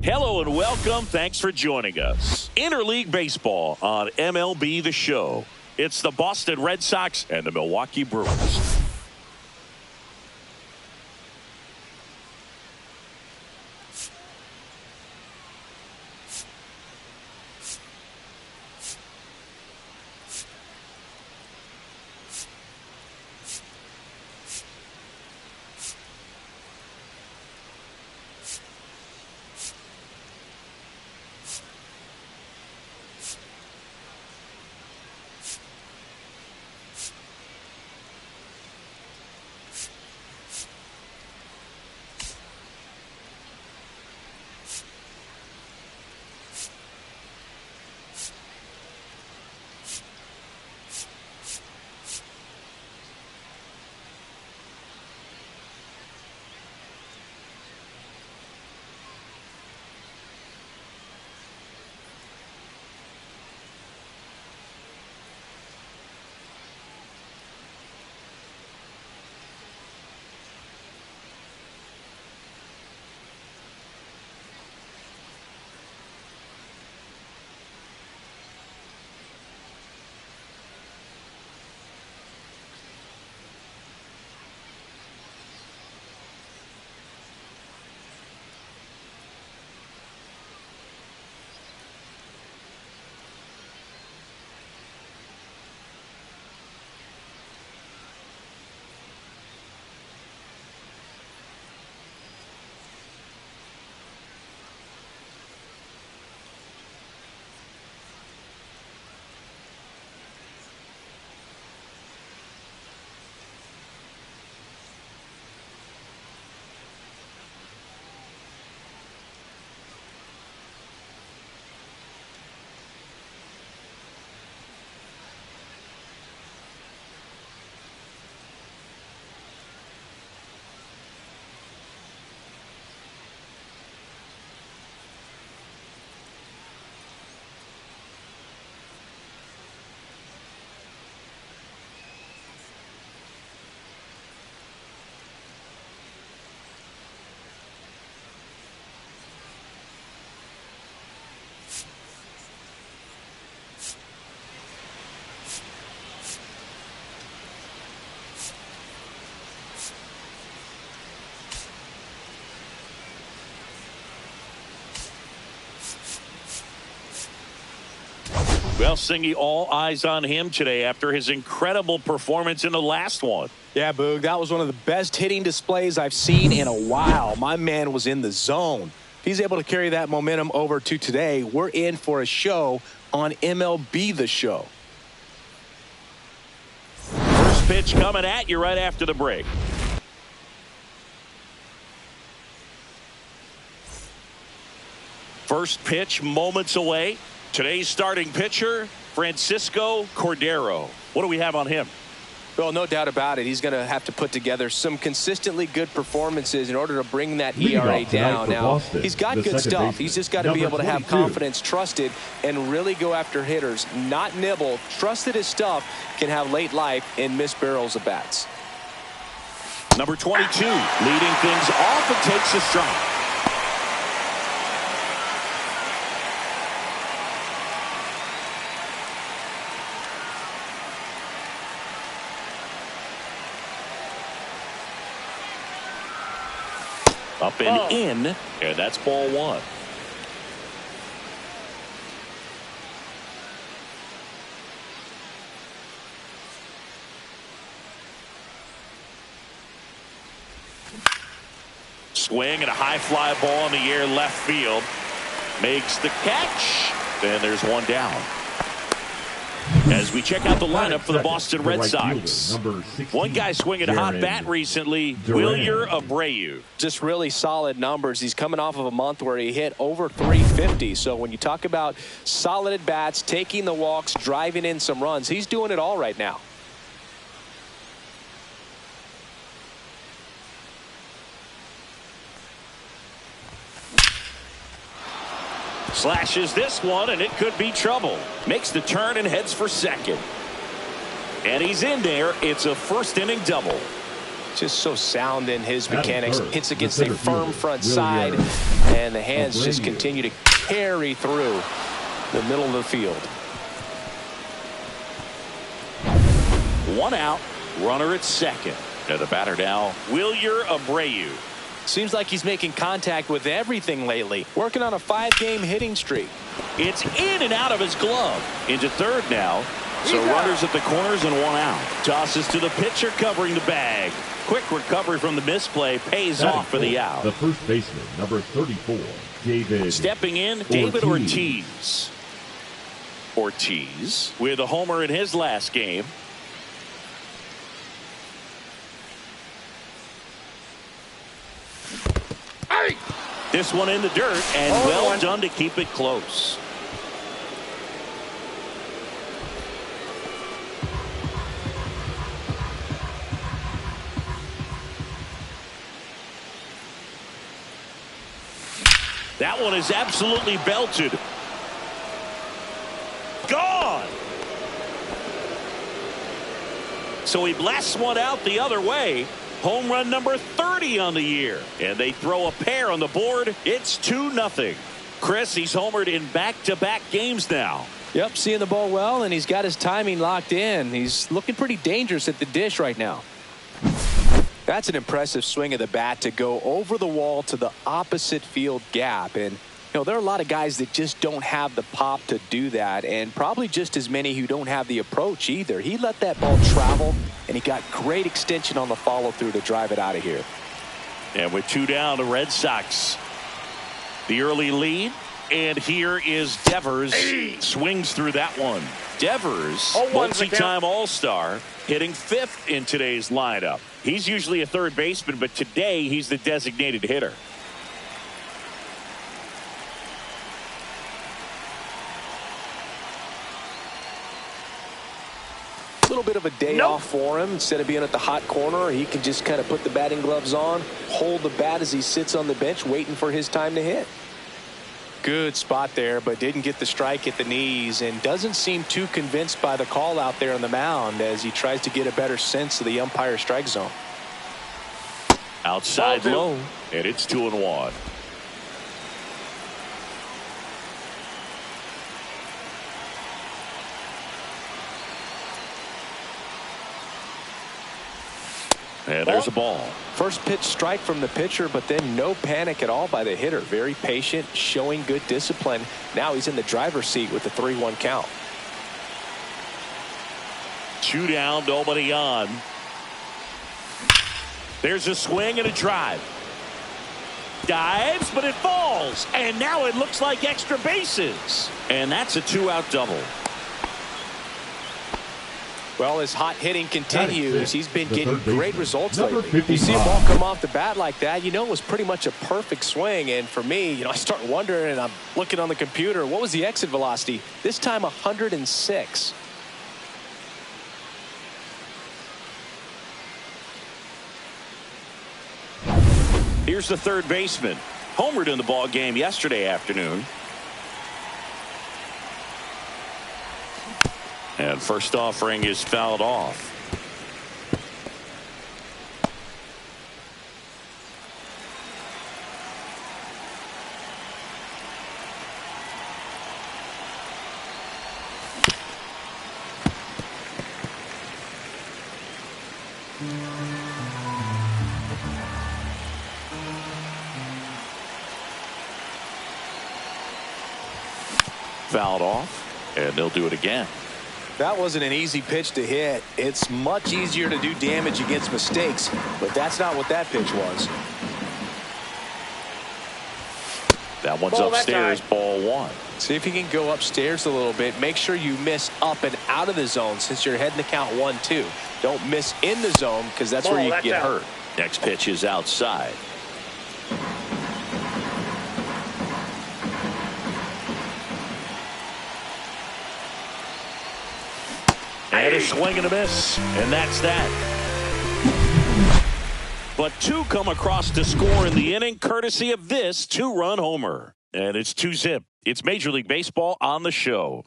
Hello and welcome. Thanks for joining us. Interleague Baseball on MLB The Show. It's the Boston Red Sox and the Milwaukee Brewers. Well, Singy, all eyes on him today after his incredible performance in the last one. Yeah, Boog, that was one of the best hitting displays I've seen in a while. My man was in the zone. If he's able to carry that momentum over to today, we're in for a show on MLB The Show. First pitch coming at you right after the break. First pitch moments away. Today's starting pitcher, Francisco Cordero. What do we have on him? Well, no doubt about it. He's going to have to put together some consistently good performances in order to bring that ERA down. Now, he's got good stuff. He's just got to be able to have confidence, trusted, and really go after hitters, not nibble. Trust that his stuff can have late life and miss barrels of bats. Number 22, leading things off and takes a strike. Up and in, and that's ball one. Swing and a high fly ball in the air left field. Makes the catch, and there's one down. As we check out the lineup for the Boston Red Sox. One guy swinging a hot bat recently, Wilyer Abreu. Just really solid numbers. He's coming off of a month where he hit over 350. So when you talk about solid at bats, taking the walks, driving in some runs, he's doing it all right now. Slashes this one, and it could be trouble. Makes the turn and heads for second. And he's in there. It's a first inning double. Just so sound in his mechanics. Hits against a firm front side, and the hands just continue to carry through the middle of the field. One out, runner at second. And the batter now, Wilyer Abreu. Seems like he's making contact with everything lately. Working on a 5-game hitting streak. It's in and out of his glove. Into third now. So runners at the corners and one out. Tosses to the pitcher covering the bag. Quick recovery from the misplay pays off for the out. The first baseman, number 34, David. Stepping in, David Ortiz. Ortiz with a homer in his last game. This one in the dirt, and well done to keep it close. That one is absolutely belted. Gone. So he blasts one out the other way. Home run number 30 on the year. And they throw a pair on the board. It's 2-0. Chris, he's homered in back-to-back games now. Yep, seeing the ball well, and he's got his timing locked in. He's looking pretty dangerous at the dish right now. That's an impressive swing of the bat to go over the wall to the opposite field gap. And, you know, there are a lot of guys that just don't have the pop to do that, and probably just as many who don't have the approach either. He let that ball travel, and he got great extension on the follow-through to drive it out of here. And with 2 down, the Red Sox, the early lead. And here is Devers. Swings through that one. Devers, multi-time All-Star, hitting 5th in today's lineup. He's usually a third baseman, but today he's the designated hitter. A little bit of a day off for him. Instead of being at the hot corner, he can just kind of put the batting gloves on, hold the bat as he sits on the bench waiting for his time to hit. Good spot there, but didn't get the strike at the knees, and doesn't seem too convinced by the call out there on the mound as he tries to get a better sense of the umpire strike zone. Outside low, and it's 2-1. And there's a ball. First pitch strike from the pitcher, but then no panic at all by the hitter. Very patient, showing good discipline. Now he's in the driver's seat with the 3-1 count. 2 down, nobody on. There's a swing and a drive. Dives, but it falls. And now it looks like extra bases. And that's a 2-out double. Well, as hot hitting continues, he's been getting great results lately. You see a ball come off the bat like that, you know it was pretty much a perfect swing. And for me, you know, I start wondering, and I'm looking on the computer, what was the exit velocity? This time 106. Here's the third baseman. Homered in the ball game yesterday afternoon. And first offering is fouled off. Fouled off, and they'll do it again. That wasn't an easy pitch to hit. It's much easier to do damage against mistakes, but that's not what that pitch was. That one's upstairs, ball 1. See if you can go upstairs a little bit. Make sure you miss up and out of the zone since you're heading to count 1-2. Don't miss in the zone because that's where you get hurt. Next pitch is outside. And a swing and a miss, and that's that. But 2 come across to score in the inning, courtesy of this 2-run homer. And it's 2-zip. It's Major League Baseball on the show.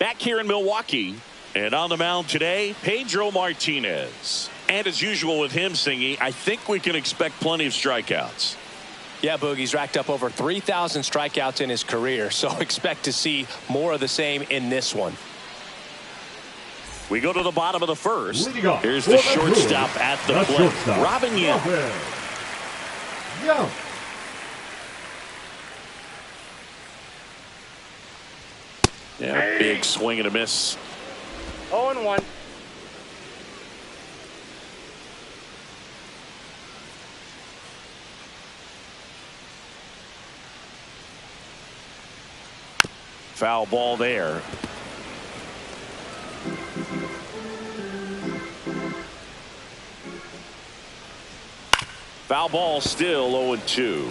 Back here in Milwaukee, and on the mound today, Pedro Martinez. And as usual with him, Singy, I think we can expect plenty of strikeouts. Yeah, Boogie's racked up over 3,000 strikeouts in his career, so expect to see more of the same in this one. We go to the bottom of the first. Here's the shortstop at the plate, Robin Young. Yeah, big swing and a miss. 0-1. Foul ball there. Foul ball still 0-2.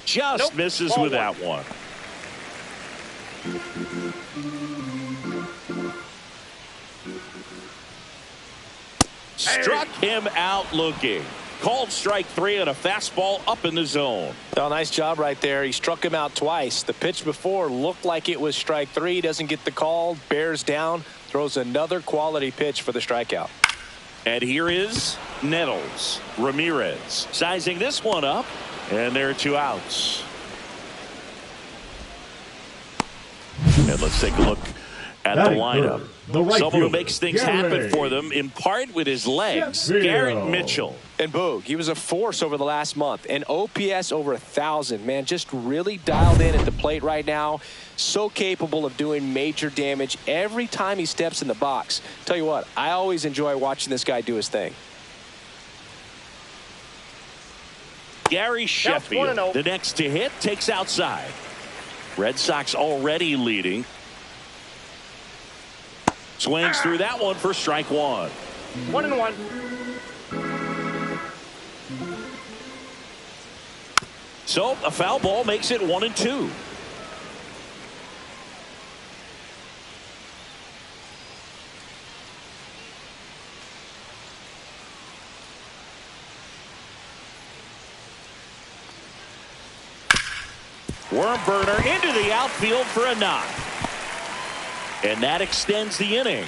Just misses with that one. Struck him out looking. Called strike 3 on a fastball up in the zone. Oh, nice job right there. He struck him out twice. The pitch before looked like it was strike 3. Doesn't get the call. Bears down. Throws another quality pitch for the strikeout. And here is Nettles. Ramirez sizing this one up. And there are 2 outs. And let's take a look at the lineup. Someone who makes things happen for them, in part with his legs, Garrett Mitchell. And Boog, he was a force over the last month. An OPS over 1,000. Man, just really dialed in at the plate right now. So capable of doing major damage every time he steps in the box. Tell you what, I always enjoy watching this guy do his thing. Gary Sheffield, the next to hit, takes outside. Red Sox already leading. Swings through that one for strike 1. 1-1. So a foul ball makes it 1-2. Worm burner into the outfield for a knock. And that extends the inning.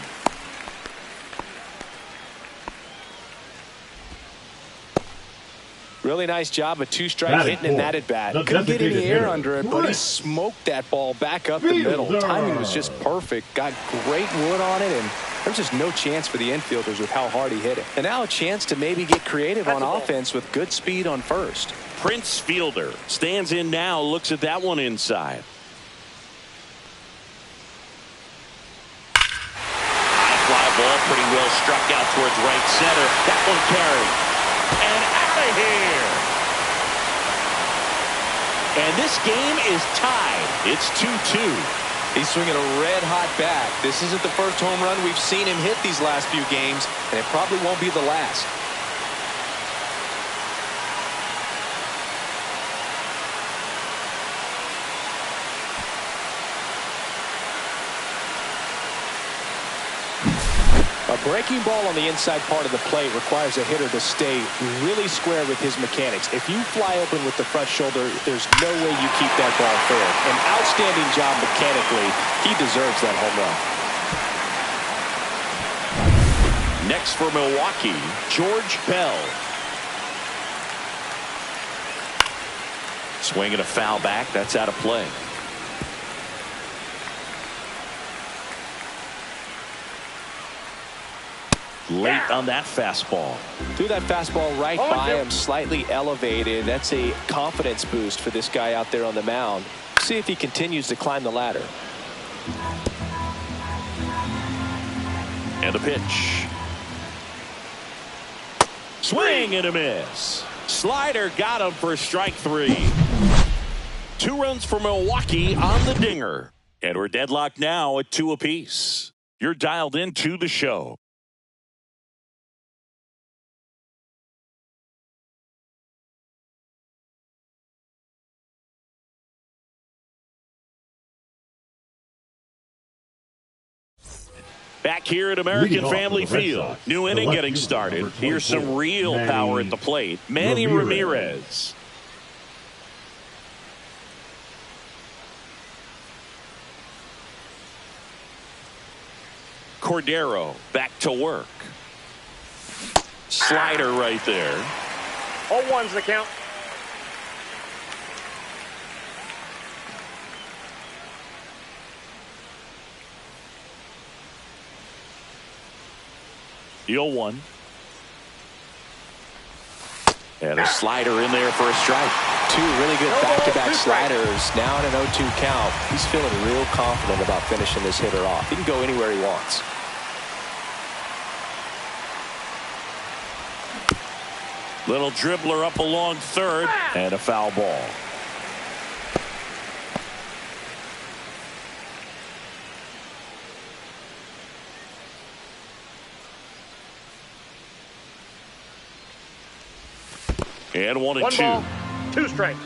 Really nice job, a 2-strike hitting in that at bat. Couldn't get any air under it, but he smoked that ball back up the middle. Timing was just perfect. Got great wood on it, and there's just no chance for the infielders with how hard he hit it. And now a chance to maybe get creative on offense with good speed on first. Prince Fielder stands in now, looks at that one inside. High fly ball, pretty well struck out towards right center. That one carried. And out of here. And this game is tied. It's 2-2. He's swinging a red-hot bat. This isn't the first home run we've seen him hit these last few games, and it probably won't be the last. A breaking ball on the inside part of the plate requires a hitter to stay really square with his mechanics. If you fly open with the front shoulder, there's no way you keep that ball fair. An outstanding job mechanically. He deserves that home run. Next for Milwaukee, George Bell. Swinging a foul back. That's out of play. Late on that fastball. Threw that fastball right by him, slightly elevated. That's a confidence boost for this guy out there on the mound. See if he continues to climb the ladder. And the pitch. Swing and a miss. Slider got him for strike 3. 2 runs for Milwaukee on the dinger. And we're deadlocked now at 2 apiece. You're dialed into the show. Back here at American Family Field. New inning getting started. Here's some real power at the plate. Manny Ramirez. Cordero back to work. Slider right there. 0-1's the count. The 0-1. And a slider in there for a strike. Two really good back-to-back sliders. Now in an 0-2 count. He's feeling real confident about finishing this hitter off. He can go anywhere he wants. Little dribbler up along third, and a foul ball. And 1-2. 1 ball, 2 strikes.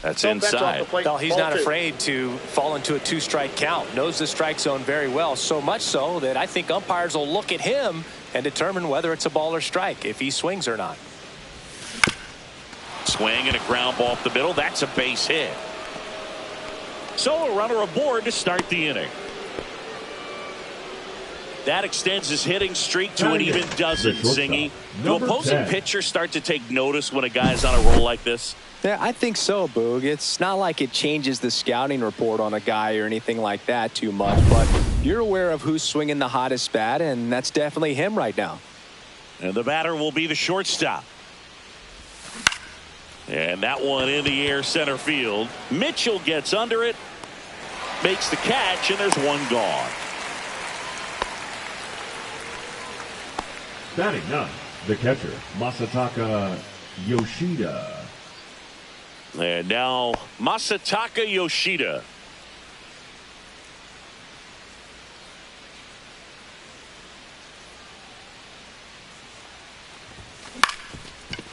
That's inside. Well, he's not afraid to fall into a 2-strike count. Knows the strike zone very well, so much so that I think umpires will look at him and determine whether it's a ball or strike, if he swings or not. Swing and a ground ball up the middle. That's a base hit. So a runner aboard to start the inning. That extends his hitting streak to an even dozen, Zingy. Do opposing pitchers start to take notice when a guy's on a roll like this? Yeah, I think so, Boog. It's not like it changes the scouting report on a guy or anything like that too much, but you're aware of who's swinging the hottest bat, and that's definitely him right now. And the batter will be the shortstop. And that one in the air center field. Mitchell gets under it, makes the catch, and there's one gone. Batting ninth, the catcher, Masataka Yoshida. And now Masataka Yoshida.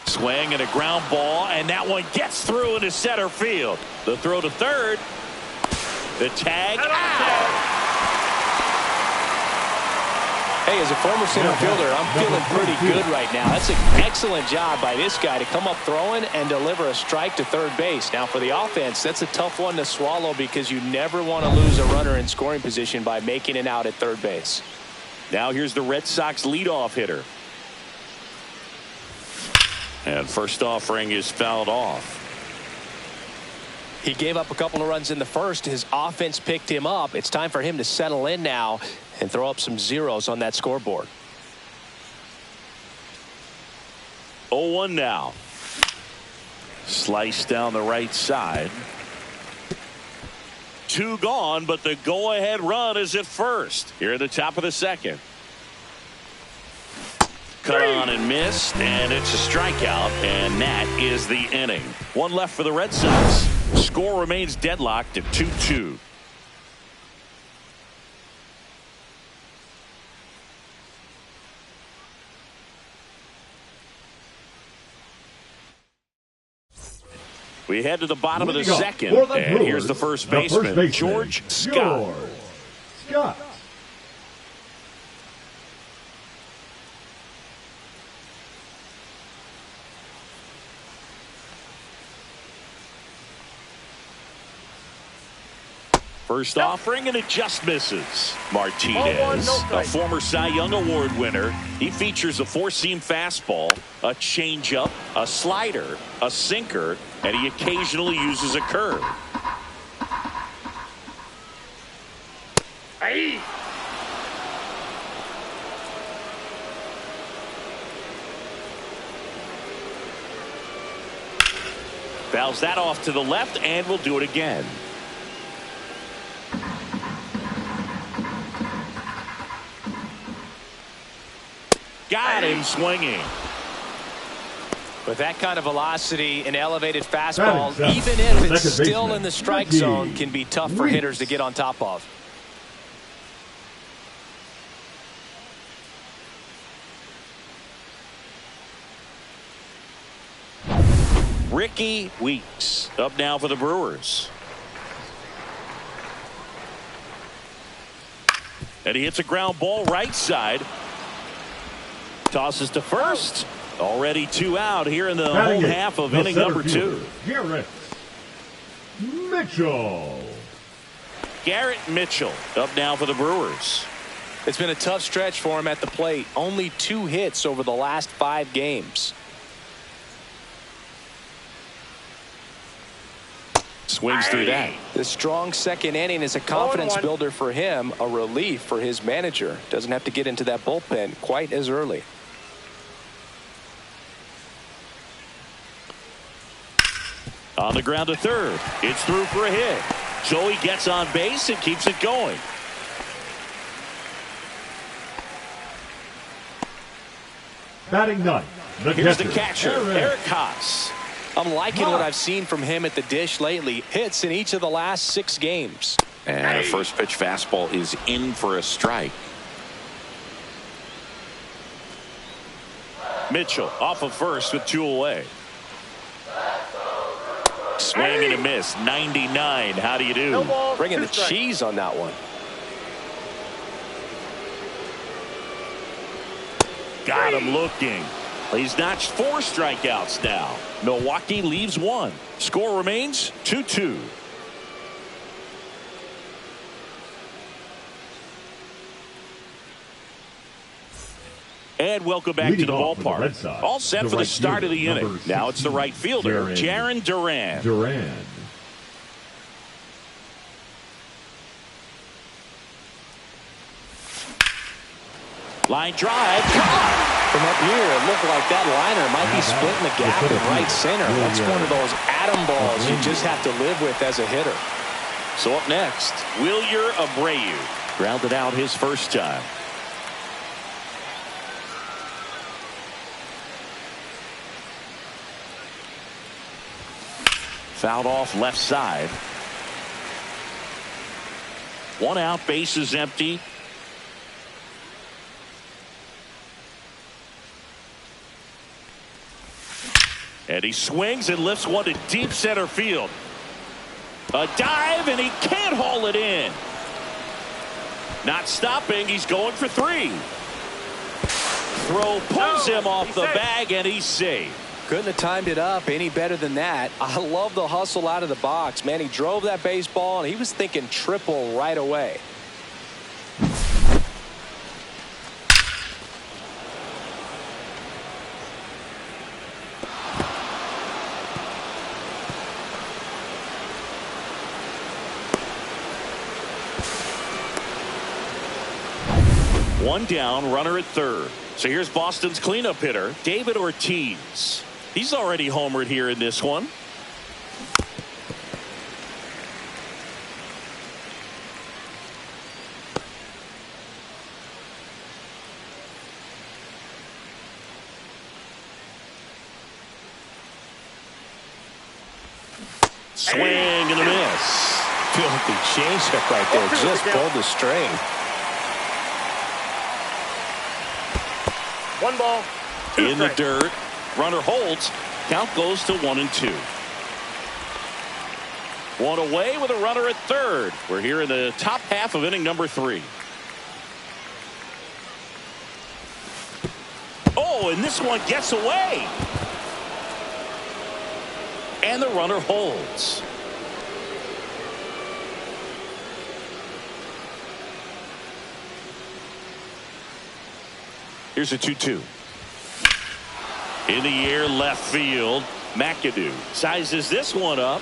Swing and a ground ball, and that one gets through into center field. The throw to third. The tag out. Hey, as a former center fielder, I'm feeling pretty good right now. That's an excellent job by this guy to come up throwing and deliver a strike to third base. Now, for the offense, that's a tough one to swallow because you never want to lose a runner in scoring position by making it out at third base. Now here's the Red Sox leadoff hitter. And first offering is fouled off. He gave up a couple of runs in the first. His offense picked him up. It's time for him to settle in now and throw up some zeros on that scoreboard. 0-1 now. Slice down the right side. 2 gone, but the go-ahead run is at first. Here at the top of the second. Cut on and missed, and it's a strikeout, and that is the inning. 1 left for the Red Sox. Score remains deadlocked at 2-2. We head to the bottom of the second, and here's the first baseman, George Scott. First offering, and it just misses. Martinez, a former Cy Young Award winner. He features a 4-seam fastball, a changeup, a slider, a sinker, and he occasionally uses a curve. Hey. Fouls that off to the left, and we'll do it again. Got him swinging. With that kind of velocity, an elevated fastball, even if it's still in the strike zone, can be tough for hitters to get on top of. Ricky Weeks up now for the Brewers. And he hits a ground ball right side. Tosses to first. Already 2 out here in the home half of inning number 2. Garrett Mitchell. Garrett Mitchell up now for the Brewers. It's been a tough stretch for him at the plate. Only 2 hits over the last 5 games. Swings through that. The strong second inning is a confidence builder for him, a relief for his manager. Doesn't have to get into that bullpen quite as early. On the ground to third. It's through for a hit. Joey gets on base and keeps it going. Batting ninth. Here's the catcher, Eric Haas. I'm liking what I've seen from him at the dish lately. Hits in each of the last 6 games. And a first pitch fastball is in for a strike. Mitchell off of first with 2 away. Swing and a miss. 99. How do you do? No ball, Bringing 2 the strikes. cheese on that one. Got him looking. He's notched 4 strikeouts now. Milwaukee leaves 1. Score remains 2-2. And welcome back to the ballpark. All set for the start of the inning. Now it's the right fielder, Jarren Duran. Line drive. From up here, it looked like that liner might be splitting the gap in right center. That's one of those atom balls you just have to live with as a hitter. So up next, Wilyer Abreu. Grounded out his first time. Fouled off left side. 1 out, bases empty. And he swings and lifts one to deep center field. A dive, and he can't haul it in. Not stopping, he's going for 3. Throw pulls him off the bag, and he's safe. Couldn't have timed it up any better than that. I love the hustle out of the box. Man, he drove that baseball, and he was thinking triple right away. One down, runner at third. So here's Boston's cleanup hitter, David Ortiz. He's already homered here in this one. Swing and a miss. Filthy changeup right there. Just pulled the string. 1 ball, 2 In the strikes. dirt. Runner holds. Count goes to 1-2. 1 away with a runner at third. We're here in the top half of inning number 3. Oh, and this one gets away. And the runner holds. Here's a 2-2. In the air, left field. McAdoo sizes this one up.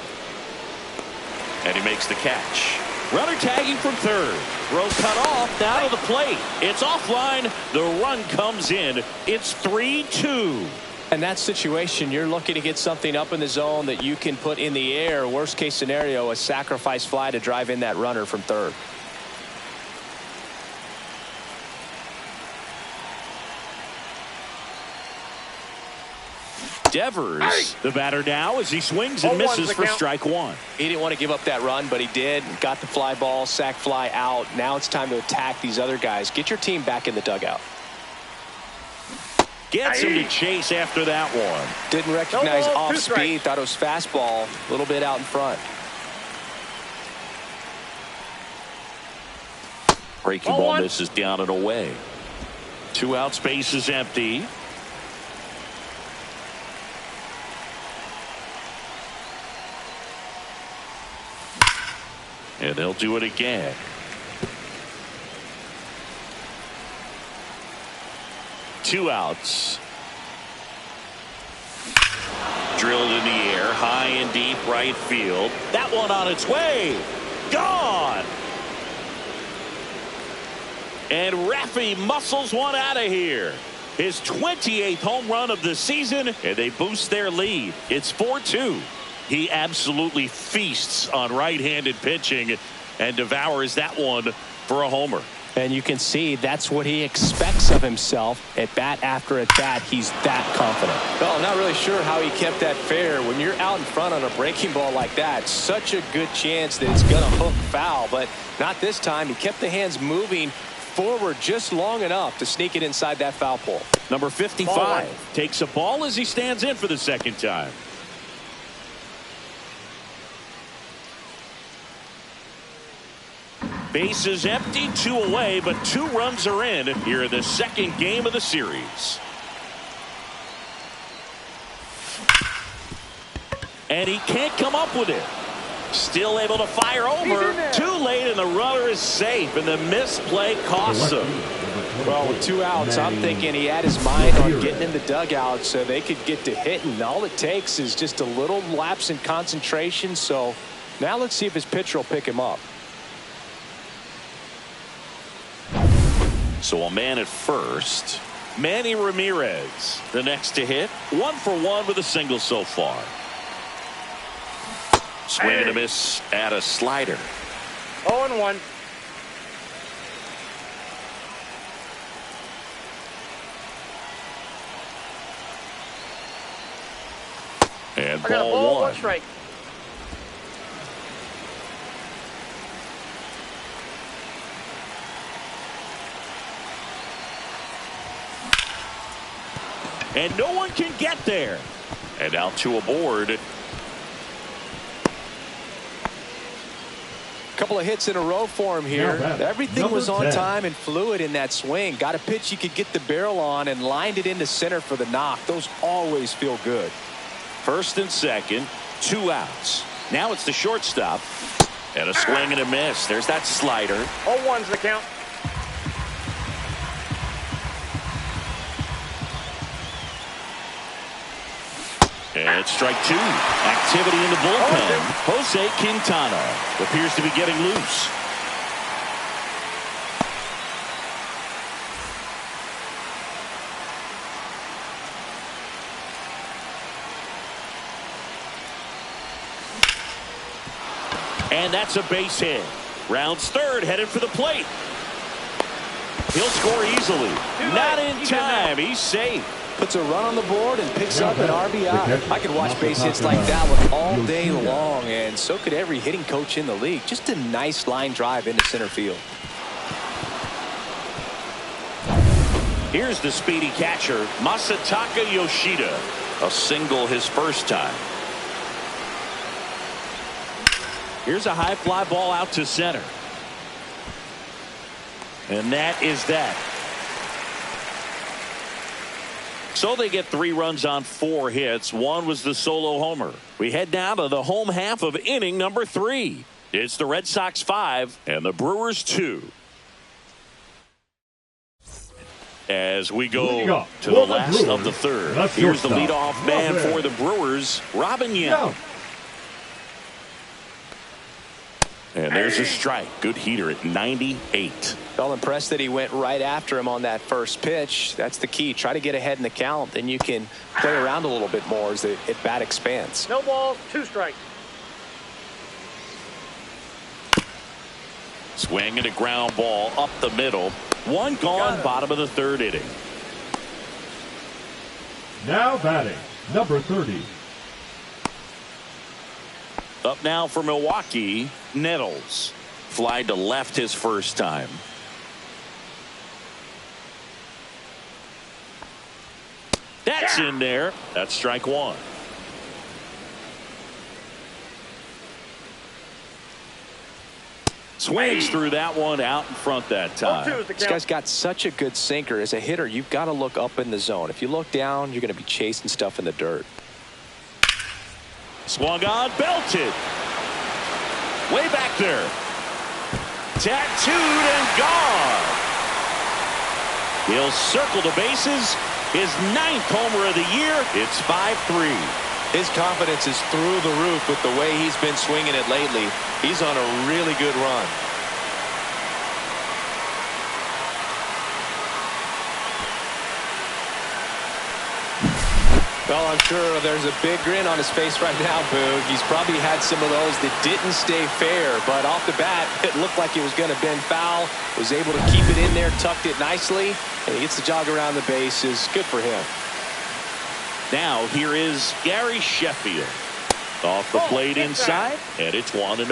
And he makes the catch. Runner tagging from third. Throw cut off. Now to the plate. It's offline. The run comes in. It's 3-2. In that situation, you're looking to get something up in the zone that you can put in the air. Worst case scenario, a sacrifice fly to drive in that runner from third. Devers, the batter now, as he swings and misses for strike 1. He didn't want to give up that run, but he did. Got the fly ball, sac fly out. Now it's time to attack these other guys. Get your team back in the dugout. Gets him to chase after that one. Didn't recognize off speed. Thought it was fastball. A little bit out in front. Breaking ball misses down and away. 2 outs, base is empty. And they'll do it again. Two outs. Drilled in the air, high and deep right field. That one on its way. Gone. And Raffy muscles one out of here. His 28th home run of the season, and they boost their lead. It's 4-2. He absolutely feasts on right-handed pitching and devours that one for a homer. And you can see that's what he expects of himself at bat after at bat. He's that confident. Well, I'm not really sure how he kept that fair. When you're out in front on a breaking ball like that, such a good chance that it's going to hook foul. But not this time. He kept the hands moving forward just long enough to sneak it inside that foul pole. Number 55 takes a ball as he stands in for the second time. Base is empty, 2 away, but 2 runs are in here in the second game of the series. And he can't come up with it. Still able to fire over. Too late, and the runner is safe, and the misplay costs him. Well, with 2 outs, I'm thinking he had his mind on getting in the dugout so they could get to hitting. All it takes is just a little lapse in concentration. So now let's see if his pitcher will pick him up. So a man at first. Manny Ramirez, the next to hit. 1 for 1 with a single so far. Swing and a miss at a slider. 0-1. And I got a ball 1. strike. And no one can get there. And now 2 aboard. Couple of hits in a row for him here. Everything was on time and fluid in that swing. Got a pitch you could get the barrel on and lined it into center for the knock. Those always feel good. First and second, 2 outs. Now it's the shortstop. And a swing and a miss. There's that slider. 0-1's the count. And it's strike 2. Activity in the bullpen. Jose Quintana appears to be getting loose. And that's a base hit. Rounds third, headed for the plate. He'll score easily. Not in time. He's safe. Puts a run on the board and picks up an RBI. I could watch base hits like that one all day long, and so could every hitting coach in the league. Just a nice line drive into center field. Here's the speedy catcher, Masataka Yoshida. A single his first time. Here's a high fly ball out to center. And that is that. So they get 3 runs on 4 hits. 1 was the solo homer. We head down to the home half of inning number 3. It's the Red Sox 5 and the Brewers 2. As we go to the last of the third. Here's the leadoff man for the Brewers, Robin Young. And there's a strike. Good heater at 98. Well, impressed that he went right after him on that first pitch. That's the key. Try to get ahead in the count. Then you can play around a little bit more as the at-bat expands. No balls, 2 strikes. Swing and a ground ball up the middle. 1 gone, bottom of the 3rd inning. Now batting, number 30. Up now for Milwaukee, Nettles. Fly to left his first time. That's in there. That's strike one. Swings through that one out in front that time. This guy's got such a good sinker. As a hitter, you've got to look up in the zone. If you look down, you're going to be chasing stuff in the dirt. Swung on, belted. Way back there. Tattooed and gone. He'll circle the bases. His 9th homer of the year. It's 5-3. His confidence is through the roof with the way he's been swinging it lately. He's on a really good run. Well, I'm sure there's a big grin on his face right now, Boog. He's probably had some of those that didn't stay fair, but off the bat, it looked like it was going to bend foul. Was able to keep it in there, tucked it nicely, and he gets the jog around the bases. Good for him. Now here is Gary Sheffield. Off the plate inside, and it's 1-0.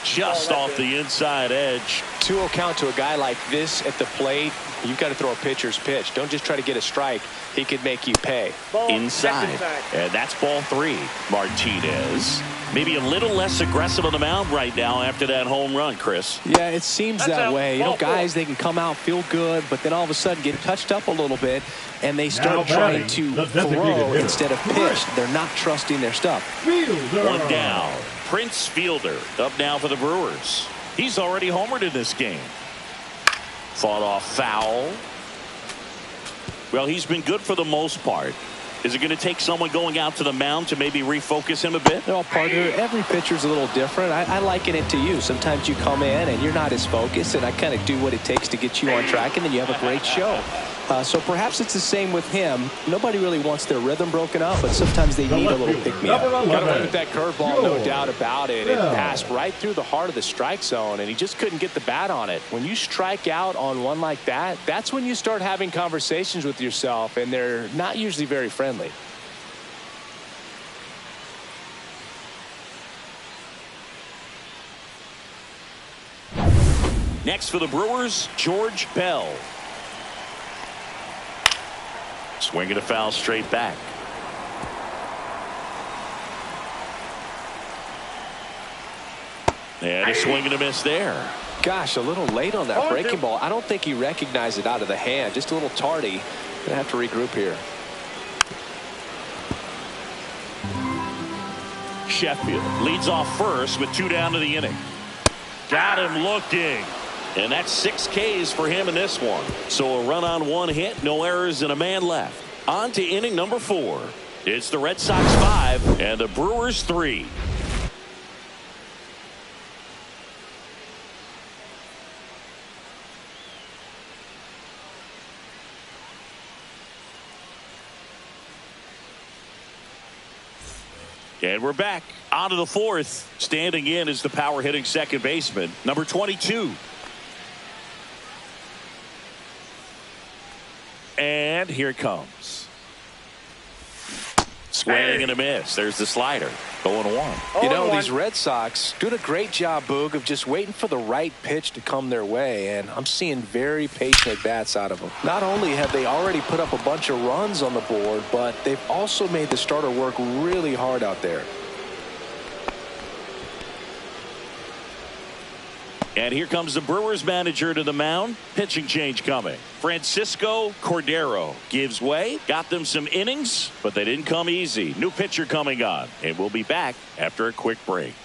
Just off the inside edge. 2-0 count to a guy like this at the plate. You've got to throw a pitcher's pitch. Don't just try to get a strike. He could make you pay. Inside. And that's ball 3. Martinez. Maybe a little less aggressive on the mound right now after that home run, Chris. Yeah, it seems that way. You know, guys, they can come out, feel good, but then all of a sudden get touched up a little bit, and they start trying to throw instead of pitch. They're not trusting their stuff. One down. Prince Fielder up now for the Brewers. He's already homered in this game. Fought off foul. Well, he's been good for the most part. Is it going to take someone going out to the mound to maybe refocus him a bit? Well, partner, every pitcher's a little different. I liken it to you. Sometimes you come in and you're not as focused, and I kind of do what it takes to get you on track, and then you have a great show. So perhaps it's the same with him. Nobody really wants their rhythm broken up, but sometimes they need a little pick-me-up. Got to run with that curveball, no doubt about it. It passed right through the heart of the strike zone, and he just couldn't get the bat on it. When you strike out on one like that, that's when you start having conversations with yourself, and they're not usually very friendly. Next for the Brewers, George Bell. Swinging a foul straight back. And a swing and a miss there. Gosh, a little late on that breaking ball. I don't think he recognized it out of the hand. Just a little tardy. Gonna have to regroup here. Sheffield leads off first with 2 down to the inning. Got him looking. And that's 6 Ks for him in this one. So a run on 1 hit, no errors, and a man left. On to inning number 4. It's the Red Sox 5 and the Brewers 3. And we're back on to the 4th. Standing in is the power hitting second baseman, number 22. And here it comes. Swing and a miss. There's the slider. 0-1. You know, these Red Sox doing a great job, Boog, of just waiting for the right pitch to come their way, and I'm seeing very patient at-bats out of them. Not only have they already put up a bunch of runs on the board, but they've also made the starter work really hard out there. And here comes the Brewers manager to the mound. Pitching change coming. Francisco Cordero gives way. Got them some innings, but they didn't come easy. New pitcher coming on. And we'll be back after a quick break.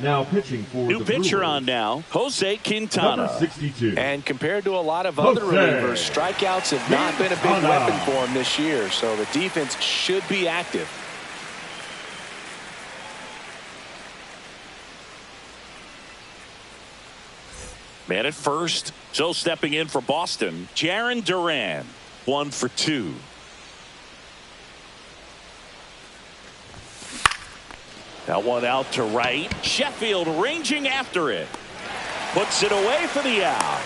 Now pitching for new the pitcher Brewers, on now, Jose Quintana. number 62. And compared to a lot of other relievers, strikeouts have not been a big weapon for him this year, so the defense should be active. Man at first. So stepping in for Boston, Jarren Duran. 1 for 2. That one out to right. Sheffield ranging after it. Puts it away for the out.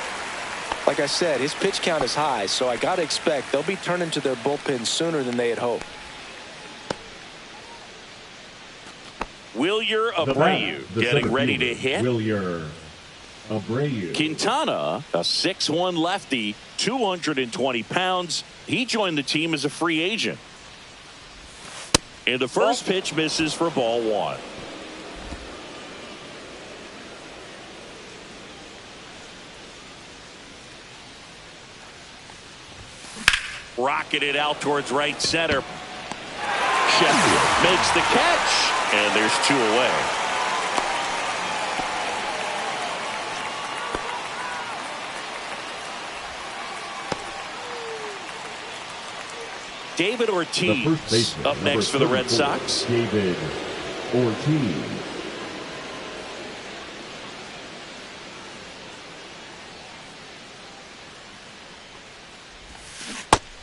Like I said, his pitch count is high, so I got to expect they'll be turning to their bullpen sooner than they had hoped. Wilyer The Abreu the getting center ready to fielder, hit. Wilyer Abreu. Quintana, a 6'1 lefty, 220 pounds. He joined the team as a free agent. And the first pitch misses for ball one. Rocketed out towards right center. Sheffield makes the catch, and there's 2 away. David Ortiz up next for the Red Sox. David Ortiz.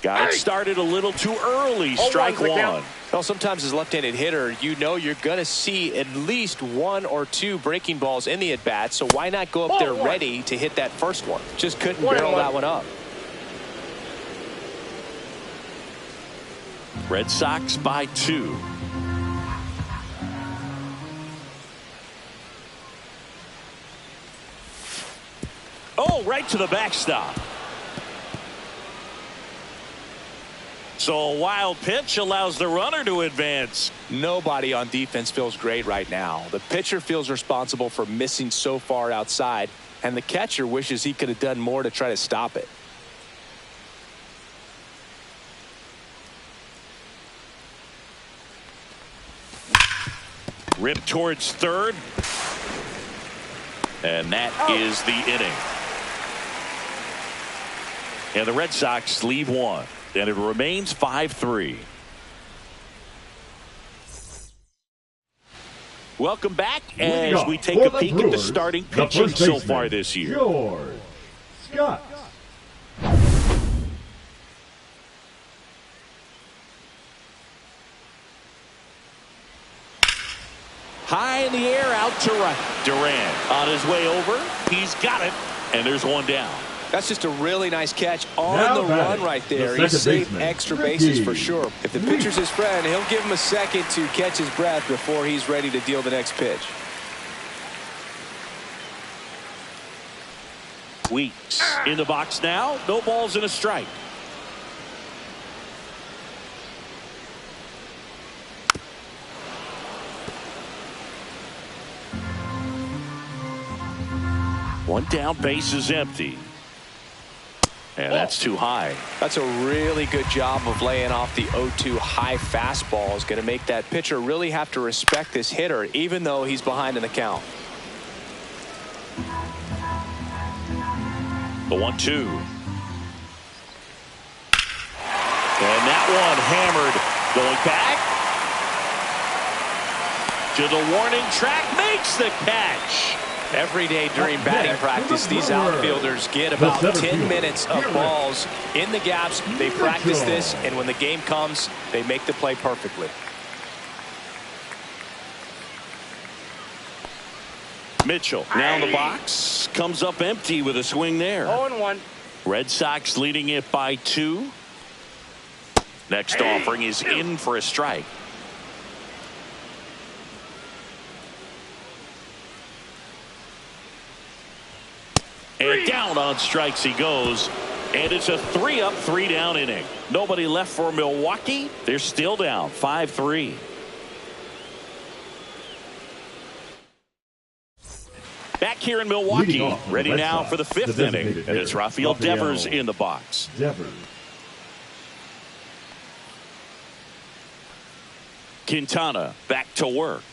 Got it started a little too early. Strike one. Well, sometimes as a left-handed hitter, you know you're going to see at least 1 or 2 breaking balls in the at-bat, so why not go up there ready to hit that first one? Just couldn't barrel that one up. Red Sox by 2. Oh, right to the backstop. So a wild pitch allows the runner to advance. Nobody on defense feels great right now. The pitcher feels responsible for missing so far outside, and the catcher wishes he could have done more to try to stop it. Ripped towards third. And that is the inning. And the Red Sox leave 1. And it remains 5-3. Welcome back as we take a peek at the starting pitching so far this year. George Scott. High in the air, out to right. Durant on his way over. He's got it. And there's 1 down. That's just a really nice catch on the run right there. He saved extra bases for sure. If the pitcher's his friend, he'll give him a second to catch his breath before he's ready to deal the next pitch. Weeks in the box now. No balls and a strike. One down, base is empty. And that's too high. That's a really good job of laying off the 0-2 high fastball. Is going to make that pitcher really have to respect this hitter, even though he's behind in the count. The 1-2. And that one hammered. Going back to the warning track. Makes the catch. Every day during batting practice, these outfielders get about 10 minutes of balls in the gaps. They practice this, and when the game comes, they make the play perfectly. Mitchell now in the box. Comes up empty with a swing there. 0-1. Red Sox leading it by 2. Next offering is in for a strike. And down on strikes he goes. And it's a 3-up, 3-down inning. Nobody left for Milwaukee. They're still down 5-3. Back here in Milwaukee, ready now for the 5th inning. And it's Rafael Devers in the box. Quintana back to work.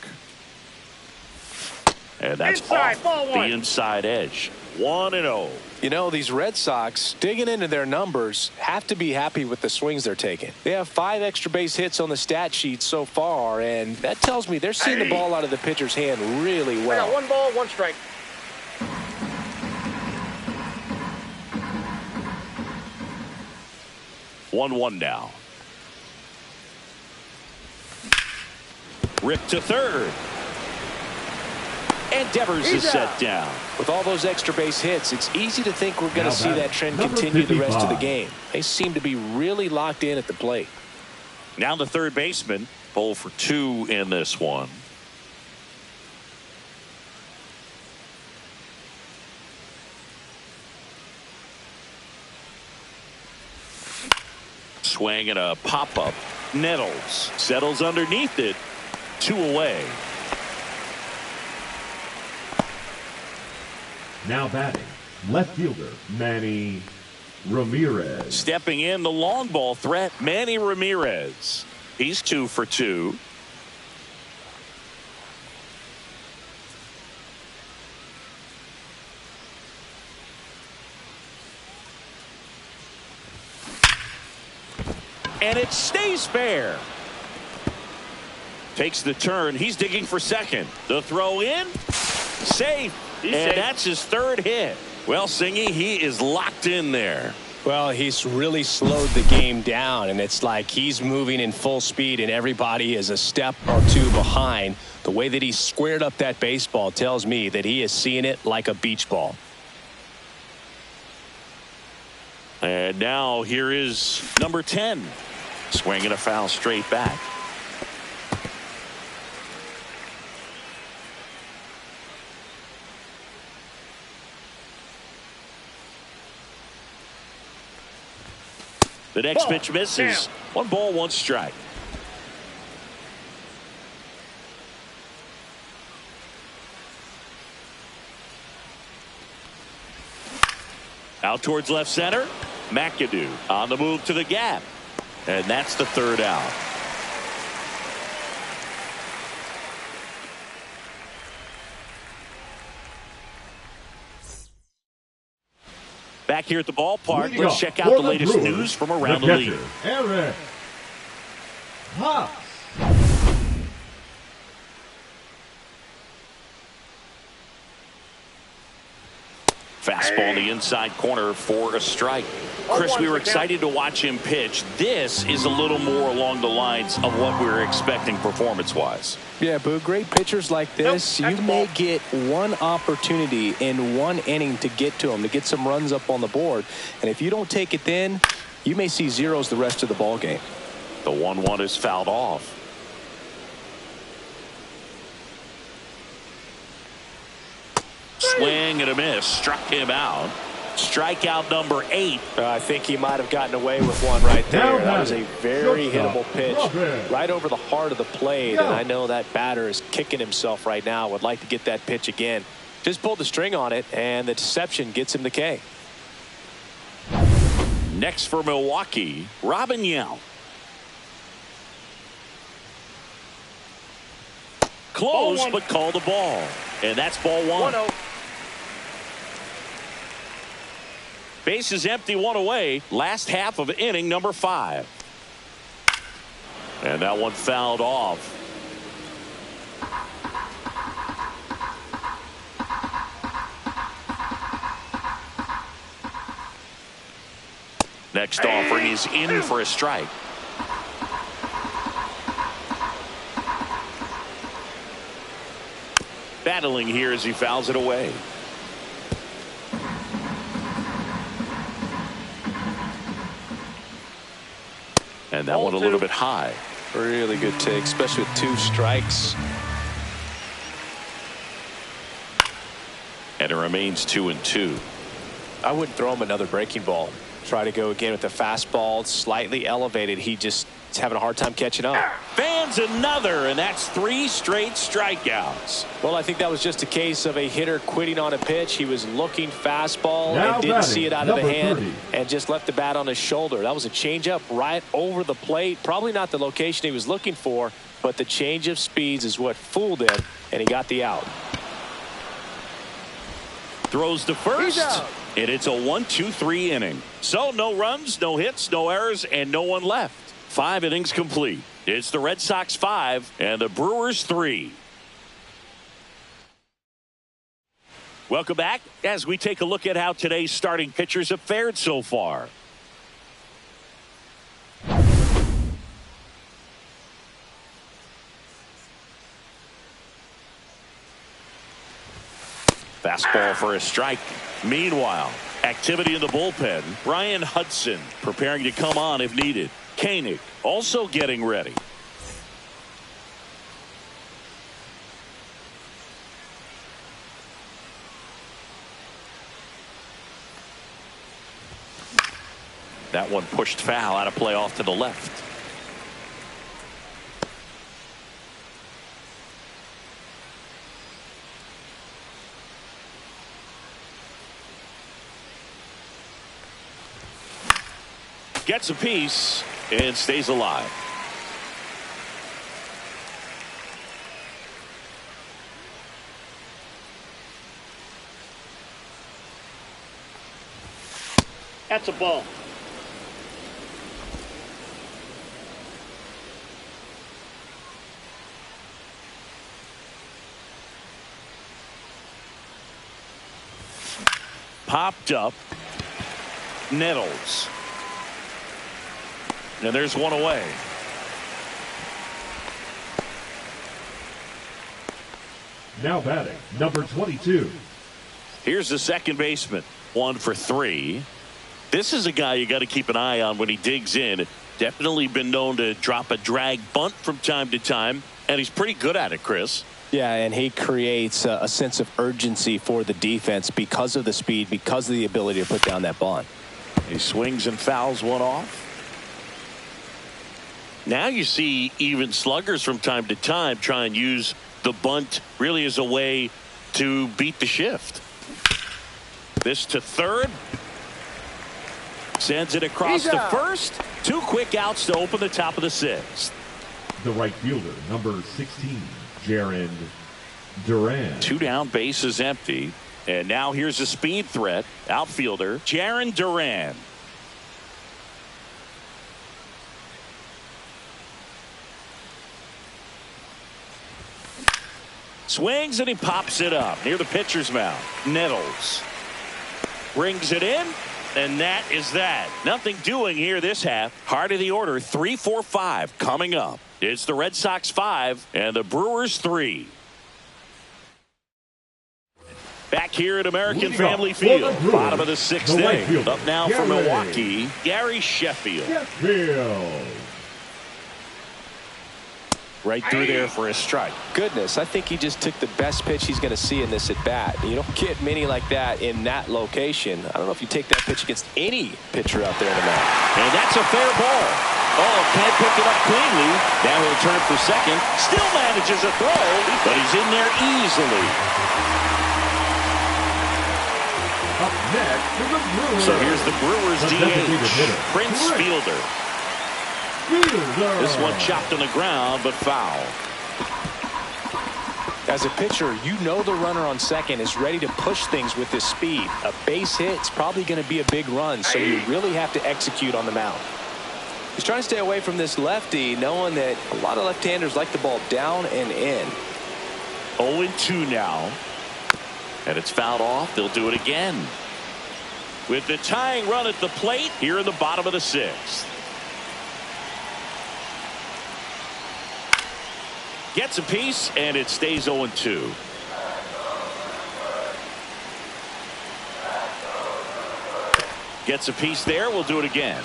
And that's Inside, off ball one. the inside edge. 1-0. You know, these Red Sox, digging into their numbers, have to be happy with the swings they're taking. They have 5 extra base hits on the stat sheet so far, and that tells me they're seeing the ball out of the pitcher's hand really I well. got 1 ball, 1 strike. One now. Ripped to third. And Devers is set down. With all those extra base hits, it's easy to think we're going to see that trend continue the rest of the game. They seem to be really locked in at the plate. Now the third baseman, 0 for 2 in this one. swing and a pop-up. Nettles settles underneath it. 2 away. Now batting, left fielder Manny Ramirez. Stepping in, the long ball threat, Manny Ramirez. He's 2 for 2. And it stays fair. Takes the turn. He's digging for second. The throw in. Safe. That's his 3rd hit. Well, Singy, he is locked in there. Well, he's really slowed the game down, and it's like he's moving in full speed, and everybody is a step or 2 behind. The way that he squared up that baseball tells me that he is seeing it like a beach ball. And now here is number 10. Swinging a foul straight back. The next pitch misses. 1 ball, 1 strike. Out towards left center. McAdoo on the move to the gap. And that's the 3rd out. Back here at the ballpark, let's check out the latest Brewers, news from around the league. Eric Haas. Fastball in the inside corner for a strike. Chris, we were excited to watch him pitch. This is a little more along the lines of what we were expecting performance-wise. Yeah, Boo, great pitchers like this, you may get one opportunity in one inning to get to them, to get some runs up on the board. And if you don't take it then, you may see zeros the rest of the ball game. The 1-1 is fouled off. Swing and a miss. Struck him out. Strikeout number 8. I think he might have gotten away with one right there. That was a very hittable pitch right over the heart of the plate. And I know that batter is kicking himself right now. Would like to get that pitch again. Just pulled the string on it, and the deception gets him the K. Next for Milwaukee, Robin Yount. Close, but called the ball. And that's ball 1. 1-0. Base is empty, 1 away. Last half of inning number 5. And that one fouled off. Next offering is in for a strike. Battling here as he fouls it away. And that one a little bit high. Really good take, especially with 2 strikes. And it remains 2-2. I wouldn't throw him another breaking ball. Try to go again with the fastball, slightly elevated. He just is having a hard time catching up. Fans another, and that's 3 straight strikeouts. Well, I think that was just a case of a hitter quitting on a pitch. He was looking fastball and didn't see it out of the hand and just left the bat on his shoulder. That was a changeup right over the plate. Probably not the location he was looking for, but the change of speeds is what fooled him, and he got the out. Throws to first, and it's a 1-2-3 inning. So no runs, no hits, no errors, and no one left. 5 innings complete. It's the Red Sox 5 and the Brewers 3. Welcome back as we take a look at how today's starting pitchers have fared so far. Fastball for a strike. Meanwhile, activity in the bullpen. Brian Hudson preparing to come on if needed. Koenig also getting ready. That one pushed foul, out of play off to the left. Gets a piece and stays alive. That's a ball. Popped up. Nettles. And there's one away. Now batting, number 22. Here's the second baseman. 1 for 3. This is a guy you got to keep an eye on when he digs in. Definitely been known to drop a drag bunt from time to time, and he's pretty good at it, Chris. Yeah, and he creates a sense of urgency for the defense because of the speed, because of the ability to put down that bunt. He swings and fouls one off. Now you see even sluggers from time to time try and use the bunt really as a way to beat the shift. This to third. Sends it across to first. 2 quick outs to open the top of the 6th. The right fielder, number 16, Jaron Duran. 2 down, bases empty. And now here's a speed threat. Outfielder, Jaron Duran. Swings and he pops it up near the pitcher's mound. Nettles. Brings it in. And that is that. Nothing doing here this half. Heart of the order, 3-4-5 coming up. It's the Red Sox 5 and the Brewers 3. Back here at American Family Field. Bottom of the 6th inning. Up now for Milwaukee, Gary Sheffield. Right through there for a strike. Goodness, I think he just took the best pitch he's going to see in this at bat. You don't get many like that in that location. I don't know if you take that pitch against any pitcher out there in the mound. And that's a fair ball. Oh, can't pick it up cleanly. Now he'll turn for second. Still manages a throw, but he's in there easily. Up next for the Brewers. So here's the Brewers DH, Prince Fielder. This one chopped on the ground, but foul. As a pitcher, you know the runner on second is ready to push things with his speed. A base hit is probably going to be a big run, so you really have to execute on the mound. He's trying to stay away from this lefty, knowing that a lot of left-handers like the ball down and in. 0-2 now. And it's fouled off. They'll do it again. With the tying run at the plate here in the bottom of the 6th. Gets a piece, and it stays 0-2. Gets a piece there. We'll do it again.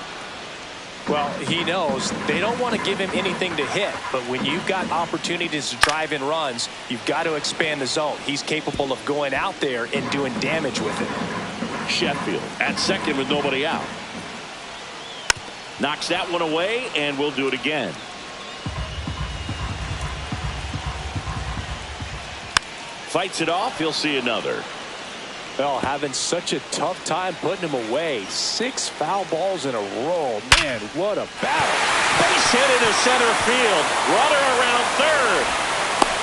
Well, he knows they don't want to give him anything to hit, but when you've got opportunities to drive in runs, you've got to expand the zone. He's capable of going out there and doing damage with it. Sheffield at second with nobody out. Knocks that one away, and we'll do it again. Fights it off. He'll see another. Well, having such a tough time putting him away. 6 foul balls in a row. Man, what a battle. Base hit into center field. Runner around third.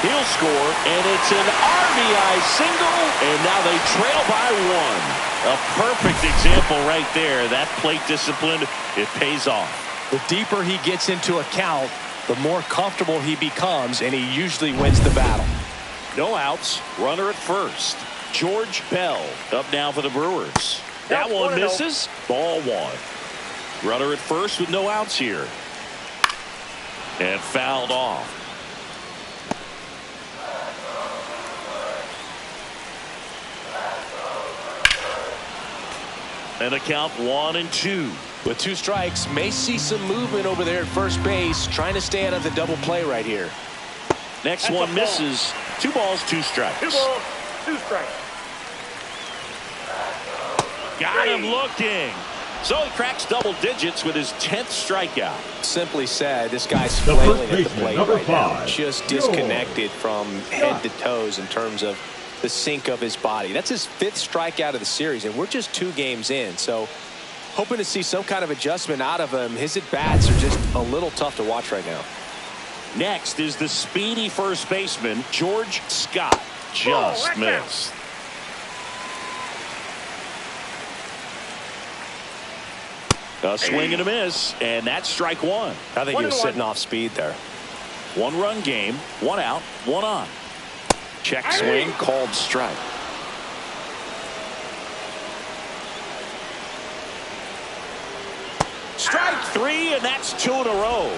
He'll score, and it's an RBI single, and now they trail by 1. A perfect example right there. That plate discipline, it pays off. The deeper he gets into a count, the more comfortable he becomes, and he usually wins the battle. No outs. Runner at first. George Bell up now for the Brewers. That one misses. Ball 1. Runner at first with no outs here. And fouled off. And a count 1-2. With 2 strikes, may see some movement over there at first base, trying to stay out of the double play right here. Next one misses. 2 balls, 2 strikes. 2 balls, 2 strikes. Got him looking. So he cracks double digits with his 10th strikeout. Simply said, this guy's flailing at the plate right now. Just Yo. disconnected from head to toes in terms of the sink of his body. That's his 5th strikeout of the series, and we're just 2 games in. So hoping to see some kind of adjustment out of him. His at-bats are just a little tough to watch right now. Next is the speedy first baseman, George Scott. Just missed. A swing and a miss, and that's strike 1. I think he was sitting off speed there. 1-run game, 1 out, 1 on. Check swing, called strike. Strike 3, and that's 2 in a row.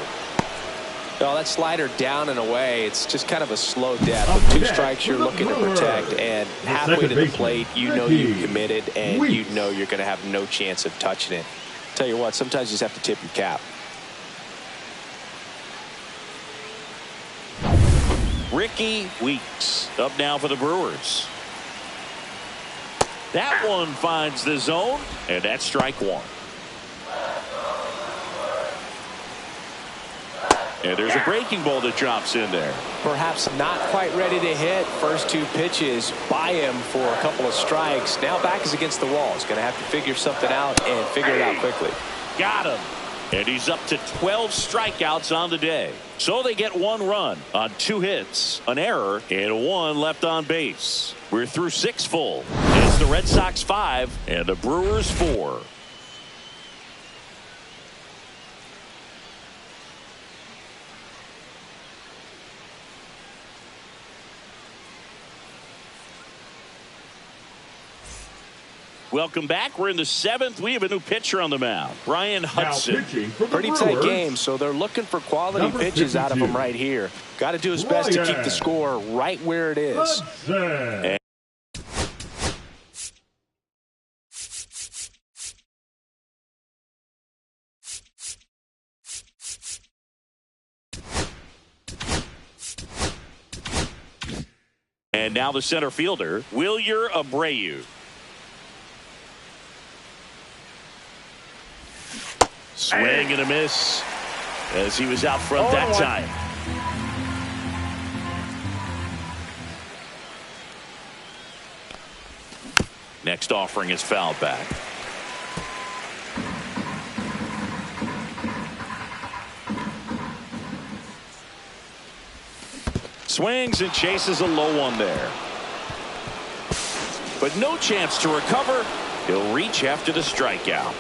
Oh, that slider down and away. It's just kind of a slow death. With 2 strikes you're looking to protect, and halfway to the plate, you know you've committed, and you know you're going to have no chance of touching it. Tell you what, sometimes you just have to tip your cap. Ricky Weeks up now for the Brewers. That one finds the zone, and that's strike 1. And there's a breaking ball that drops in there. Perhaps not quite ready to hit. First 2 pitches by him for a couple of strikes. Now back is against the wall. He's going to have to figure something out and figure it out quickly. Got him. And he's up to 12 strikeouts on the day. So they get 1 run on 2 hits, an error, and 1 left on base. We're through 6 full. It's the Red Sox 5 and the Brewers 4. Welcome back. We're in the 7th. We have a new pitcher on the mound, Ryan Hudson. Pretty tight game, so they're looking for quality pitches out of him right here. Got to do his best to keep the score right where it is. And now the center fielder, Wilyer Abreu. Swing and a miss as he was out front that time. Next offering is fouled back. Swings and chases a low one there. But no chance to recover. He'll reach after the strikeout.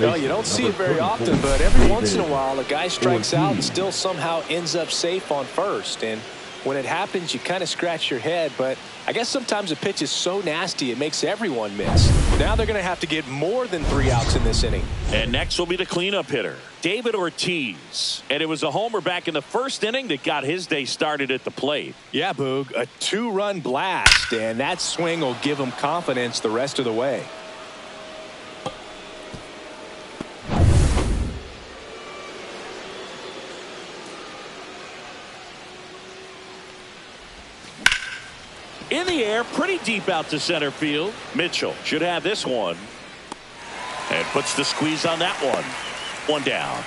Well, you don't see it very often, but every once in a while a guy strikes out and still somehow ends up safe on first. And when it happens, you kind of scratch your head. But I guess sometimes a pitch is so nasty it makes everyone miss. Now they're going to have to get more than 3 outs in this inning. And next will be the cleanup hitter, David Ortiz. And it was a homer back in the first inning that got his day started at the plate. Yeah, Boog, a 2-run blast, and that swing will give him confidence the rest of the way. In the air, pretty deep out to center field. Mitchell should have this one. And puts the squeeze on that one. 1 down.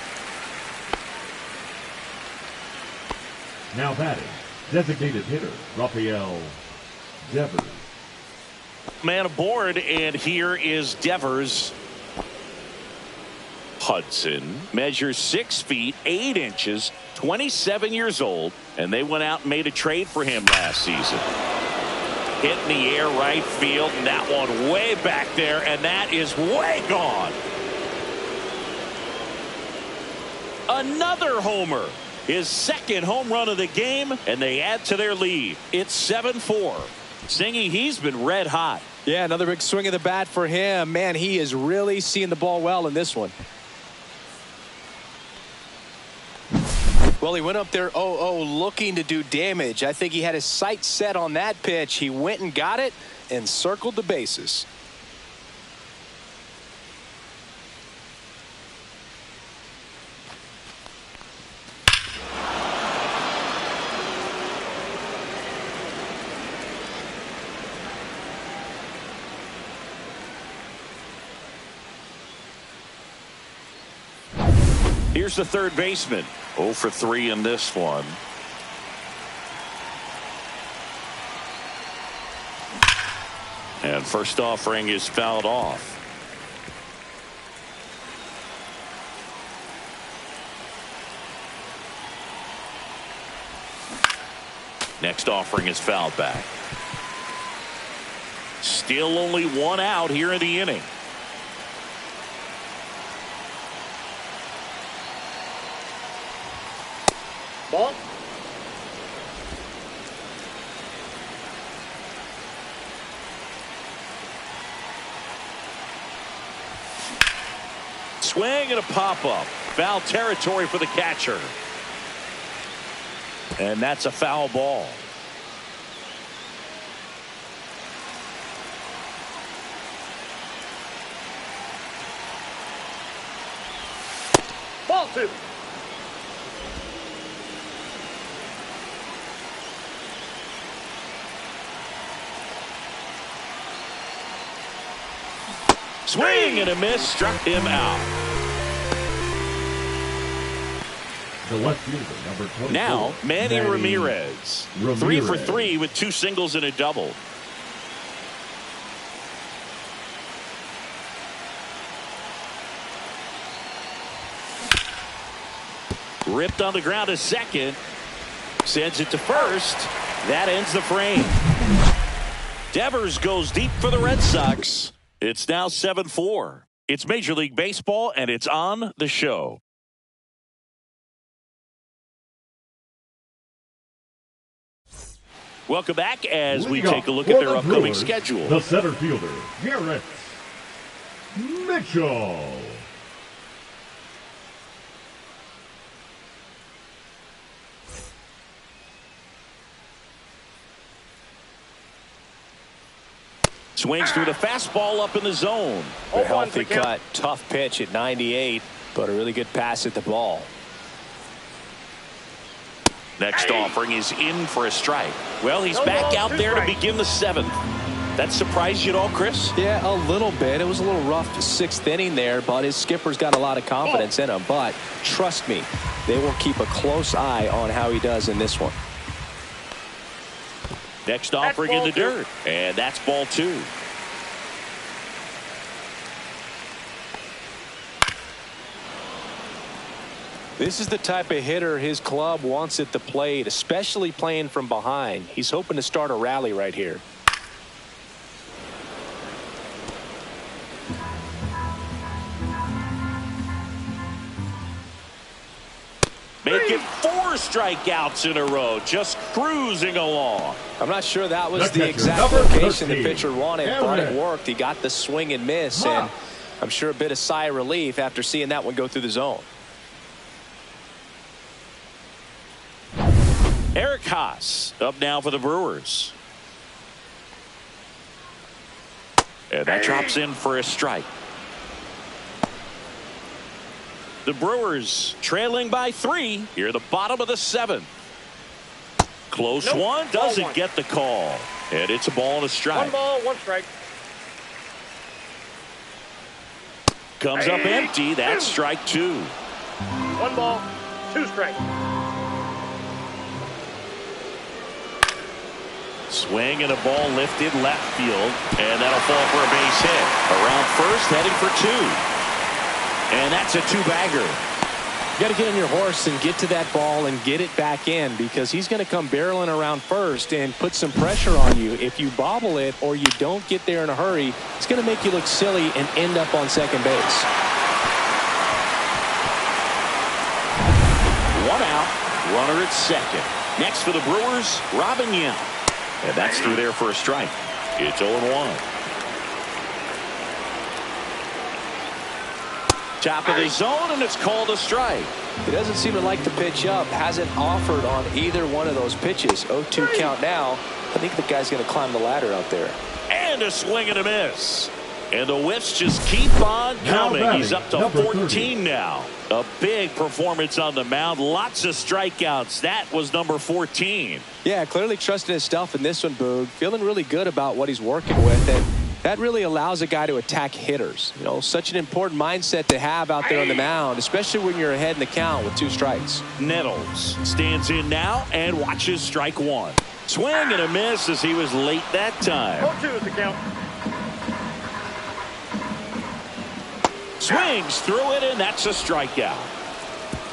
Now batting, designated hitter, Rafael Devers. Man aboard, and here is Devers. Hudson measures 6 feet 8 inches, 27 years old, and they went out and made a trade for him last season. Hit in the air right field, and that one way back there, and that is way gone. Another homer. His 2nd home run of the game, and they add to their lead. It's 7-4. Singy, he's been red hot. Yeah, another big swing of the bat for him. Man, he is really seeing the ball well in this one. Well, he went up there 0-0 looking to do damage. I think he had his sights set on that pitch. He went and got it and circled the bases. Here's the third baseman. 0 for 3 in this one. And first offering is fouled off. Next offering is fouled back. Still only one out here in the inning. Ball. Swing and a pop-up. Foul territory for the catcher. And that's a foul ball. Ball 2. Swing and a miss. Struck him out. The left fielder, number 24. Now, Manny Ramirez. 3 for 3 with 2 singles and a double. Ripped on the ground to second. Sends it to first. That ends the frame. Devers goes deep for the Red Sox. It's now 7-4. It's Major League Baseball, and it's on the show. Welcome back as we take a look at their upcoming Brewers, schedule. The center fielder, Garrett Mitchell. Swings through the fastball up in the zone. A healthy cut. Tough pitch at 98, but a really good pass at the ball. Next offering is in for a strike. Well, he's back out there to begin the 7th. That surprised you at all, Chris? Yeah, a little bit. It was a little rough 6th inning there, but his skipper's got a lot of confidence in him. But trust me, they will keep a close eye on how he does in this one. Next offering in the dirt. And that's ball 2. This is the type of hitter his club wants at the plate, especially playing from behind. He's hoping to start a rally right here. Making 4 strikeouts in a row, just cruising along. I'm not sure that was the exact number location 13, the pitcher wanted, but it worked. He got the swing and miss, and I'm sure a bit of sigh of relief after seeing that one go through the zone. Eric Haas up now for the Brewers. And that drops in for a strike. The Brewers trailing by 3 here at the bottom of the 7th. Close one, doesn't get the call. And it's a ball and a strike. 1 ball, 1 strike. Comes up empty. That's strike 2. 1 ball, 2 strikes. Swing and a ball lifted left field, and that'll fall for a base hit. Around first, heading for 2. And that's a 2-bagger. You got to get on your horse and get to that ball and get it back in, because he's going to come barreling around first and put some pressure on you. If you bobble it or you don't get there in a hurry, it's going to make you look silly and end up on second base. 1 out, runner at second. Next for the Brewers, Robin Yount. And that's through there for a strike. It's 0-1. Top of the zone, and it's called a strike. He doesn't seem to like to pitch up. Hasn't offered on either one of those pitches. 0-2 count now. I think the guy's going to climb the ladder out there. And a swing and a miss. And the whiffs just keep on coming. He's up to 14 now. A big performance on the mound. Lots of strikeouts. That was number 14. Yeah, clearly trusting his stuff in this one, Boog. Feeling really good about what he's working with. And That really allows a guy to attack hitters. You know, such an important mindset to have out there on the mound, especially when you're ahead in the count with 2 strikes. Nettles stands in now and watches strike 1. Swing and a miss as he was late that time. 0-2 is the count. Swings through it, and that's a strikeout.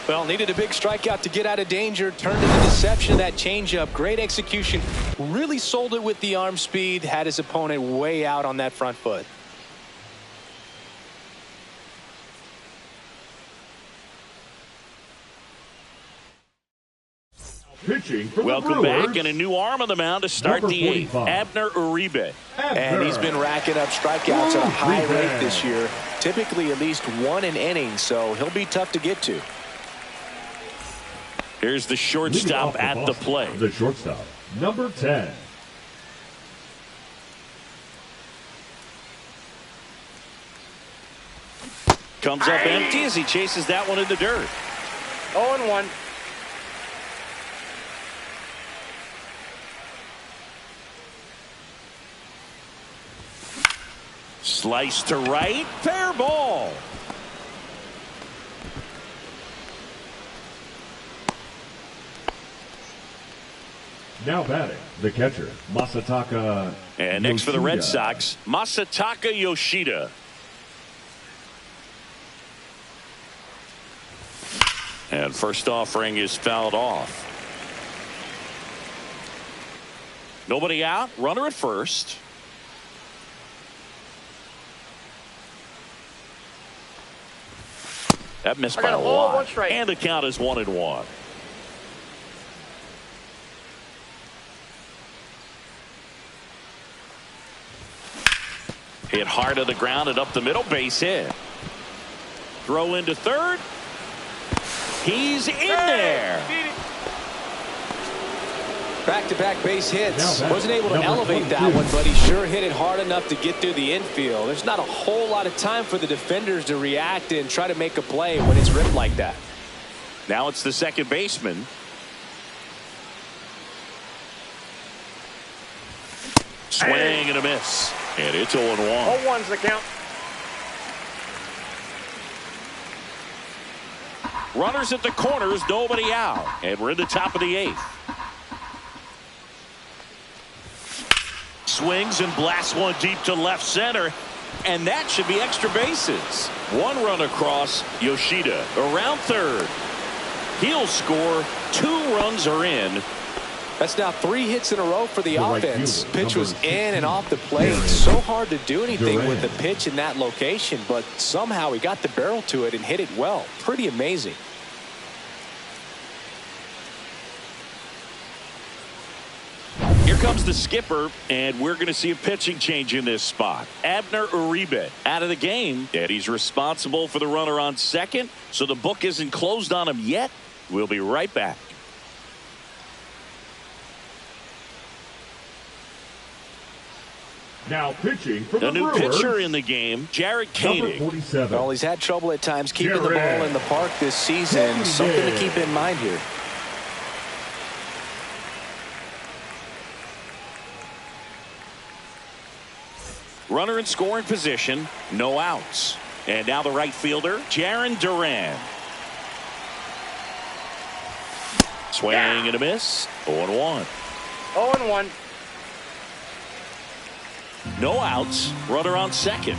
Well, needed a big strikeout to get out of danger. Turned into deception of that changeup. Great execution. Really sold it with the arm speed. Had his opponent way out on that front foot. Pitching for Welcome the Brewers, back, and a new arm on the mound to start the 8th. Abner Uribe. And he's been racking up strikeouts at a high rate this year. Typically at least 1 an inning, so he'll be tough to get to. Here's the shortstop at the plate. The shortstop, number 10. Comes up empty as he chases that one in the dirt. 0-1. Slice to right. Fair ball. Now batting, the catcher, Masataka And next for the Red Yoshida. Sox, Masataka Yoshida. And first offering is fouled off. Nobody out. Runner at first. That missed by a ball, lot. 1 strike. And the count is 1-1. Hit hard to the ground and up the middle, base hit. Throw into third. He's in there. Back-to-back base hits. Now Wasn't able to number elevate that 22. one, but he sure hit it hard enough to get through the infield. There's not a whole lot of time for the defenders to react and try to make a play when it's ripped like that. Now it's the second baseman. Swing and a miss. And it's 0-1. 0-1's the count. Runners at the corners, nobody out. And we're in the top of the 8th. Swings and blasts one deep to left center. And that should be extra bases. 1 run across. Yoshida around third. He'll score. 2 runs are in. That's now 3 hits in a row for the right offense. fielder, Pitch was number in and 16, off the plate. Duran. So hard to do anything Duran. with the pitch in that location, but somehow he got the barrel to it and hit it well. Pretty amazing. Here comes the skipper, and we're going to see a pitching change in this spot. Abner Uribe out of the game, and he's responsible for the runner on second, so the book isn't closed on him yet. We'll be right back. Now pitching for The the new Brewers, pitcher in the game, Jared number Koenig. 47. Well, he's had trouble at times keeping the Jared. ball in the park this season. Koenig. Something to keep in mind here. Runner in scoring position, no outs. And now the right fielder, Jarren Duran. Swing and a miss. 0-1. 0-1. No outs. Runner on second.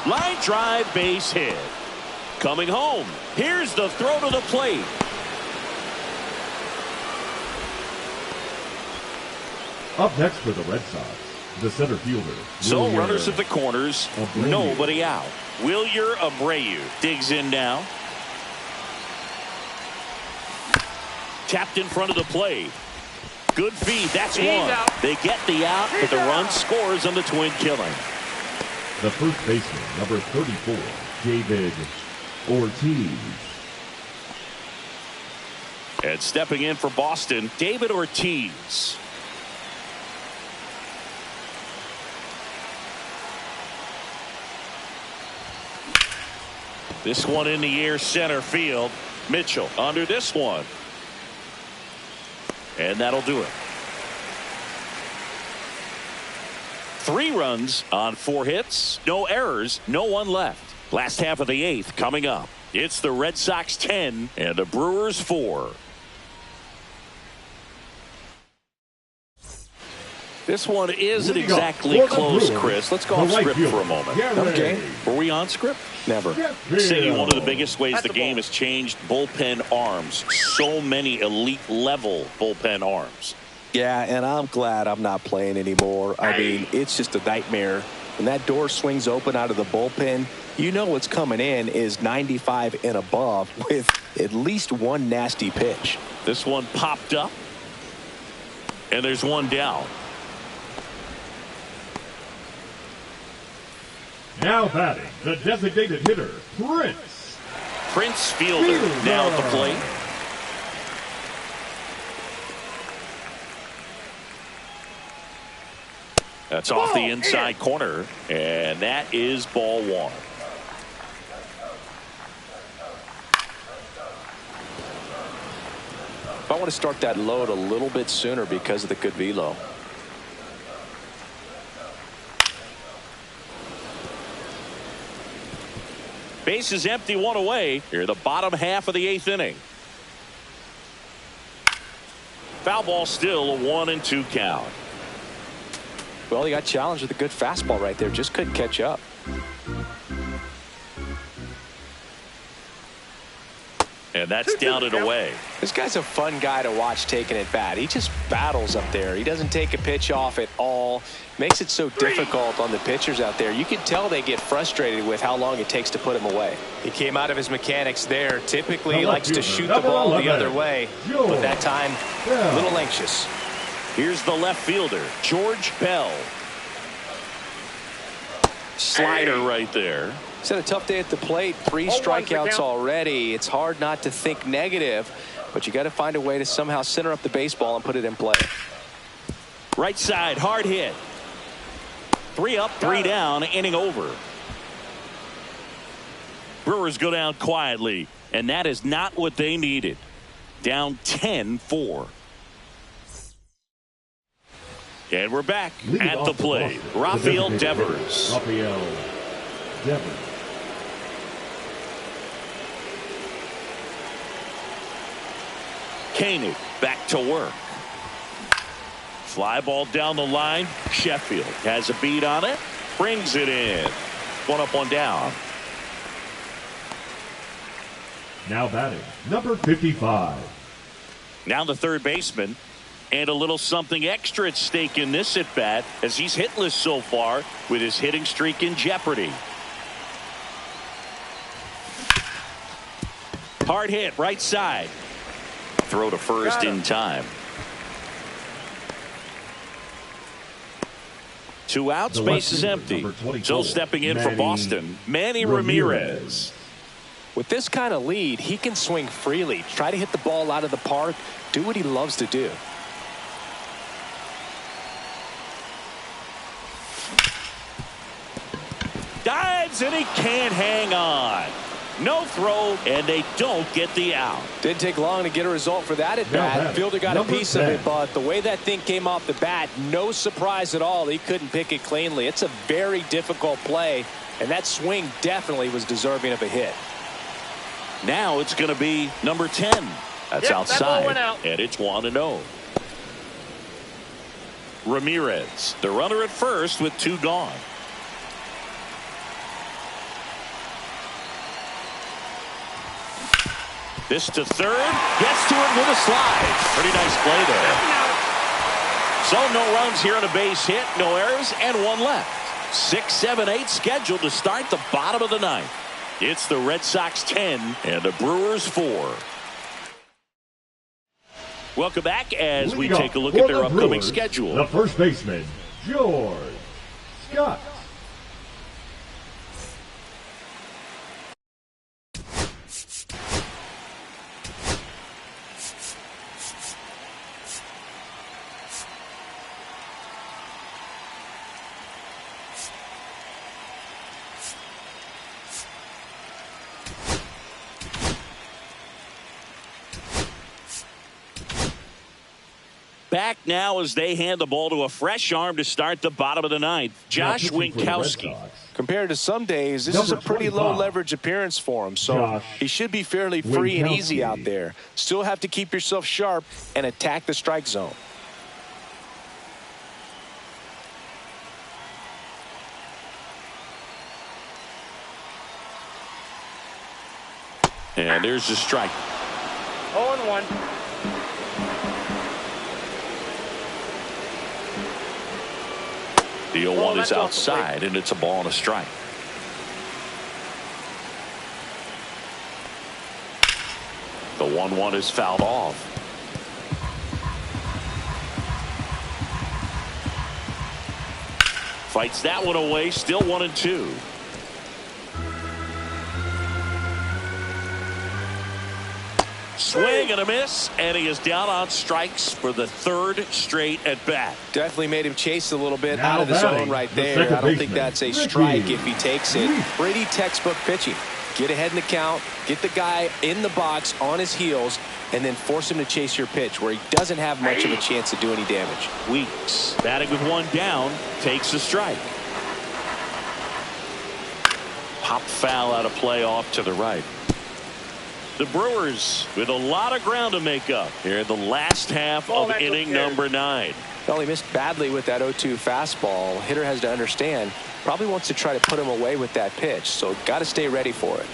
Line drive, base hit. Coming home. Here's the throw to the plate. Up next for the Red Sox, the center fielder. So Wilyer runners at the corners, Abreu. nobody out. Wilyer Abreu digs in now. Tapped in front of the plate. Good feed. That's He's one. out. They get the out, but the run scores on the twin killing. The first baseman, number 34, David Ortiz. And stepping in for Boston, David Ortiz. This one in the air, center field. Mitchell under this one. And that'll do it. 3 runs on 4 hits. No errors. No one left. Last half of the 8th coming up. It's the Red Sox 10 and the Brewers 4. This one isn't exactly close, Chris. Let's go off script for a moment. Okay. Were we on script? Never. Saying one of the biggest ways the game has changed, bullpen arms. So many elite level bullpen arms. Yeah, and I'm glad I'm not playing anymore. I mean, it's just a nightmare. When that door swings open out of the bullpen, you know what's coming in is 95 and above with at least one nasty pitch. This one popped up. And there's one down. Now batting, the designated hitter, Prince Fielder now at the plate. That's off the inside corner, and that is ball 1. I want to start that load a little bit sooner because of the good velo. Base is empty, 1 away. Here, the bottom half of the 8th inning. Foul ball still, a 1-2 count. Well, he got challenged with a good fastball right there. Just couldn't catch up. And that's down and away. This guy's a fun guy to watch taking at bat. He just battles up there. He doesn't take a pitch off at all. Makes it so difficult on the pitchers out there. You can tell they get frustrated with how long it takes to put him away. He came out of his mechanics there. Typically, he likes to shoot the ball the other way. But that time, a little anxious. Here's the left fielder, George Bell. Slider right there. He's had a tough day at the plate. 3 strikeouts already. It's hard not to think negative, but you got to find a way to somehow center up the baseball and put it in play. Right side, hard hit. 3 up, 3 down, inning over. Brewers go down quietly, and that is not what they needed. Down 10-4. And we're back at the plate. Rafael Devers. Koenig back to work. Fly ball down the line. Sheffield has a beat on it. Brings it in. 1 up, 1 down. Now batting, number 55. Now the third baseman. And a little something extra at stake in this at bat as he's hitless so far with his hitting streak in jeopardy. Hard hit right side. Throw to first in time. 2 outs, base is empty. So stepping in for Boston, Manny Ramirez. With this kind of lead, he can swing freely. Try to hit the ball out of the park. Do what he loves to do. Dives and he can't hang on. No throw, and they don't get the out. Didn't take long to get a result for that at bat. Fielder got a piece of it, but the way that thing came off the bat, no surprise at all. He couldn't pick it cleanly. It's a very difficult play, and that swing definitely was deserving of a hit. Now it's going to be number 10. That's outside, and it's 1-0. Ramirez, the runner at first with 2 gone. This to third, gets to it with a slide. Pretty nice play there. So no runs here on a base hit, no errors, and 1 left. 6, 7, 8 scheduled to start the bottom of the 9th. It's the Red Sox 10 and the Brewers 4. Welcome back as we take a look at their upcoming schedule. The first baseman, George Scott. back now as they hand the ball to a fresh arm to start the bottom of the ninth. Josh Winkowski. Compared to some days, this is a pretty low leverage appearance for him, so he should be fairly free and easy out there. Still have to keep yourself sharp and attack the strike zone. And there's the strike. 0-1. The 0-1 is outside, and it's a ball and a strike. The 1-1 is fouled off. Fights that one away, still 1-2. Swing and a miss, and he is down on strikes for the third straight at bat. Definitely made him chase a little bit out of the zone right there. I don't think that's a strike if he takes it. Pretty textbook pitching. Get ahead in the count, get the guy in the box on his heels, and then force him to chase your pitch where he doesn't have much of a chance to do any damage. Weeks batting with one down, takes a strike. Pop foul out of play off to the right. The Brewers with a lot of ground to make up here in the last half of inning number 9. Well, he missed badly with that 0-2 fastball. Hitter has to understand, probably wants to try to put him away with that pitch, so got to stay ready for it.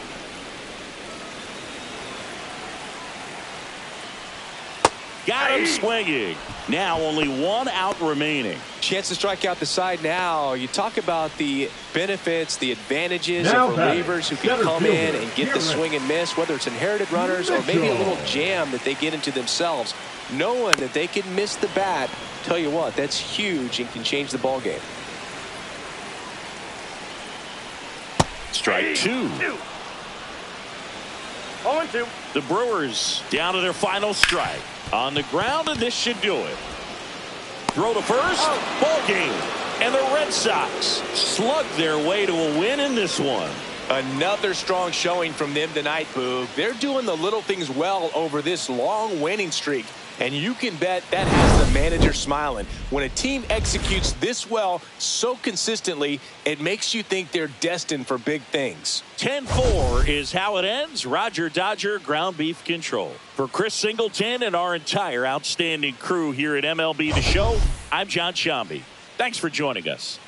Got him swinging. Now only one out remaining. Chance to strike out the side now. You talk about the benefits, the advantages of relievers who can come in and get the swing and miss, whether it's inherited runners or maybe a little jam that they get into themselves. Knowing that they can miss the bat, tell you what, that's huge and can change the ball game. Strike 2. 0-2. The Brewers down to their final strike. On the ground, and this should do it. Throw to first, ball game. And the Red Sox slug their way to a win in this one. Another strong showing from them tonight, Boog. They're doing the little things well over this long winning streak. And you can bet that has the manager smiling. When a team executes this well so consistently, it makes you think they're destined for big things. 10-4 is how it ends. Roger Dodger, ground beef control. For Chris Singleton and our entire outstanding crew here at MLB The Show, I'm John Shambi. Thanks for joining us.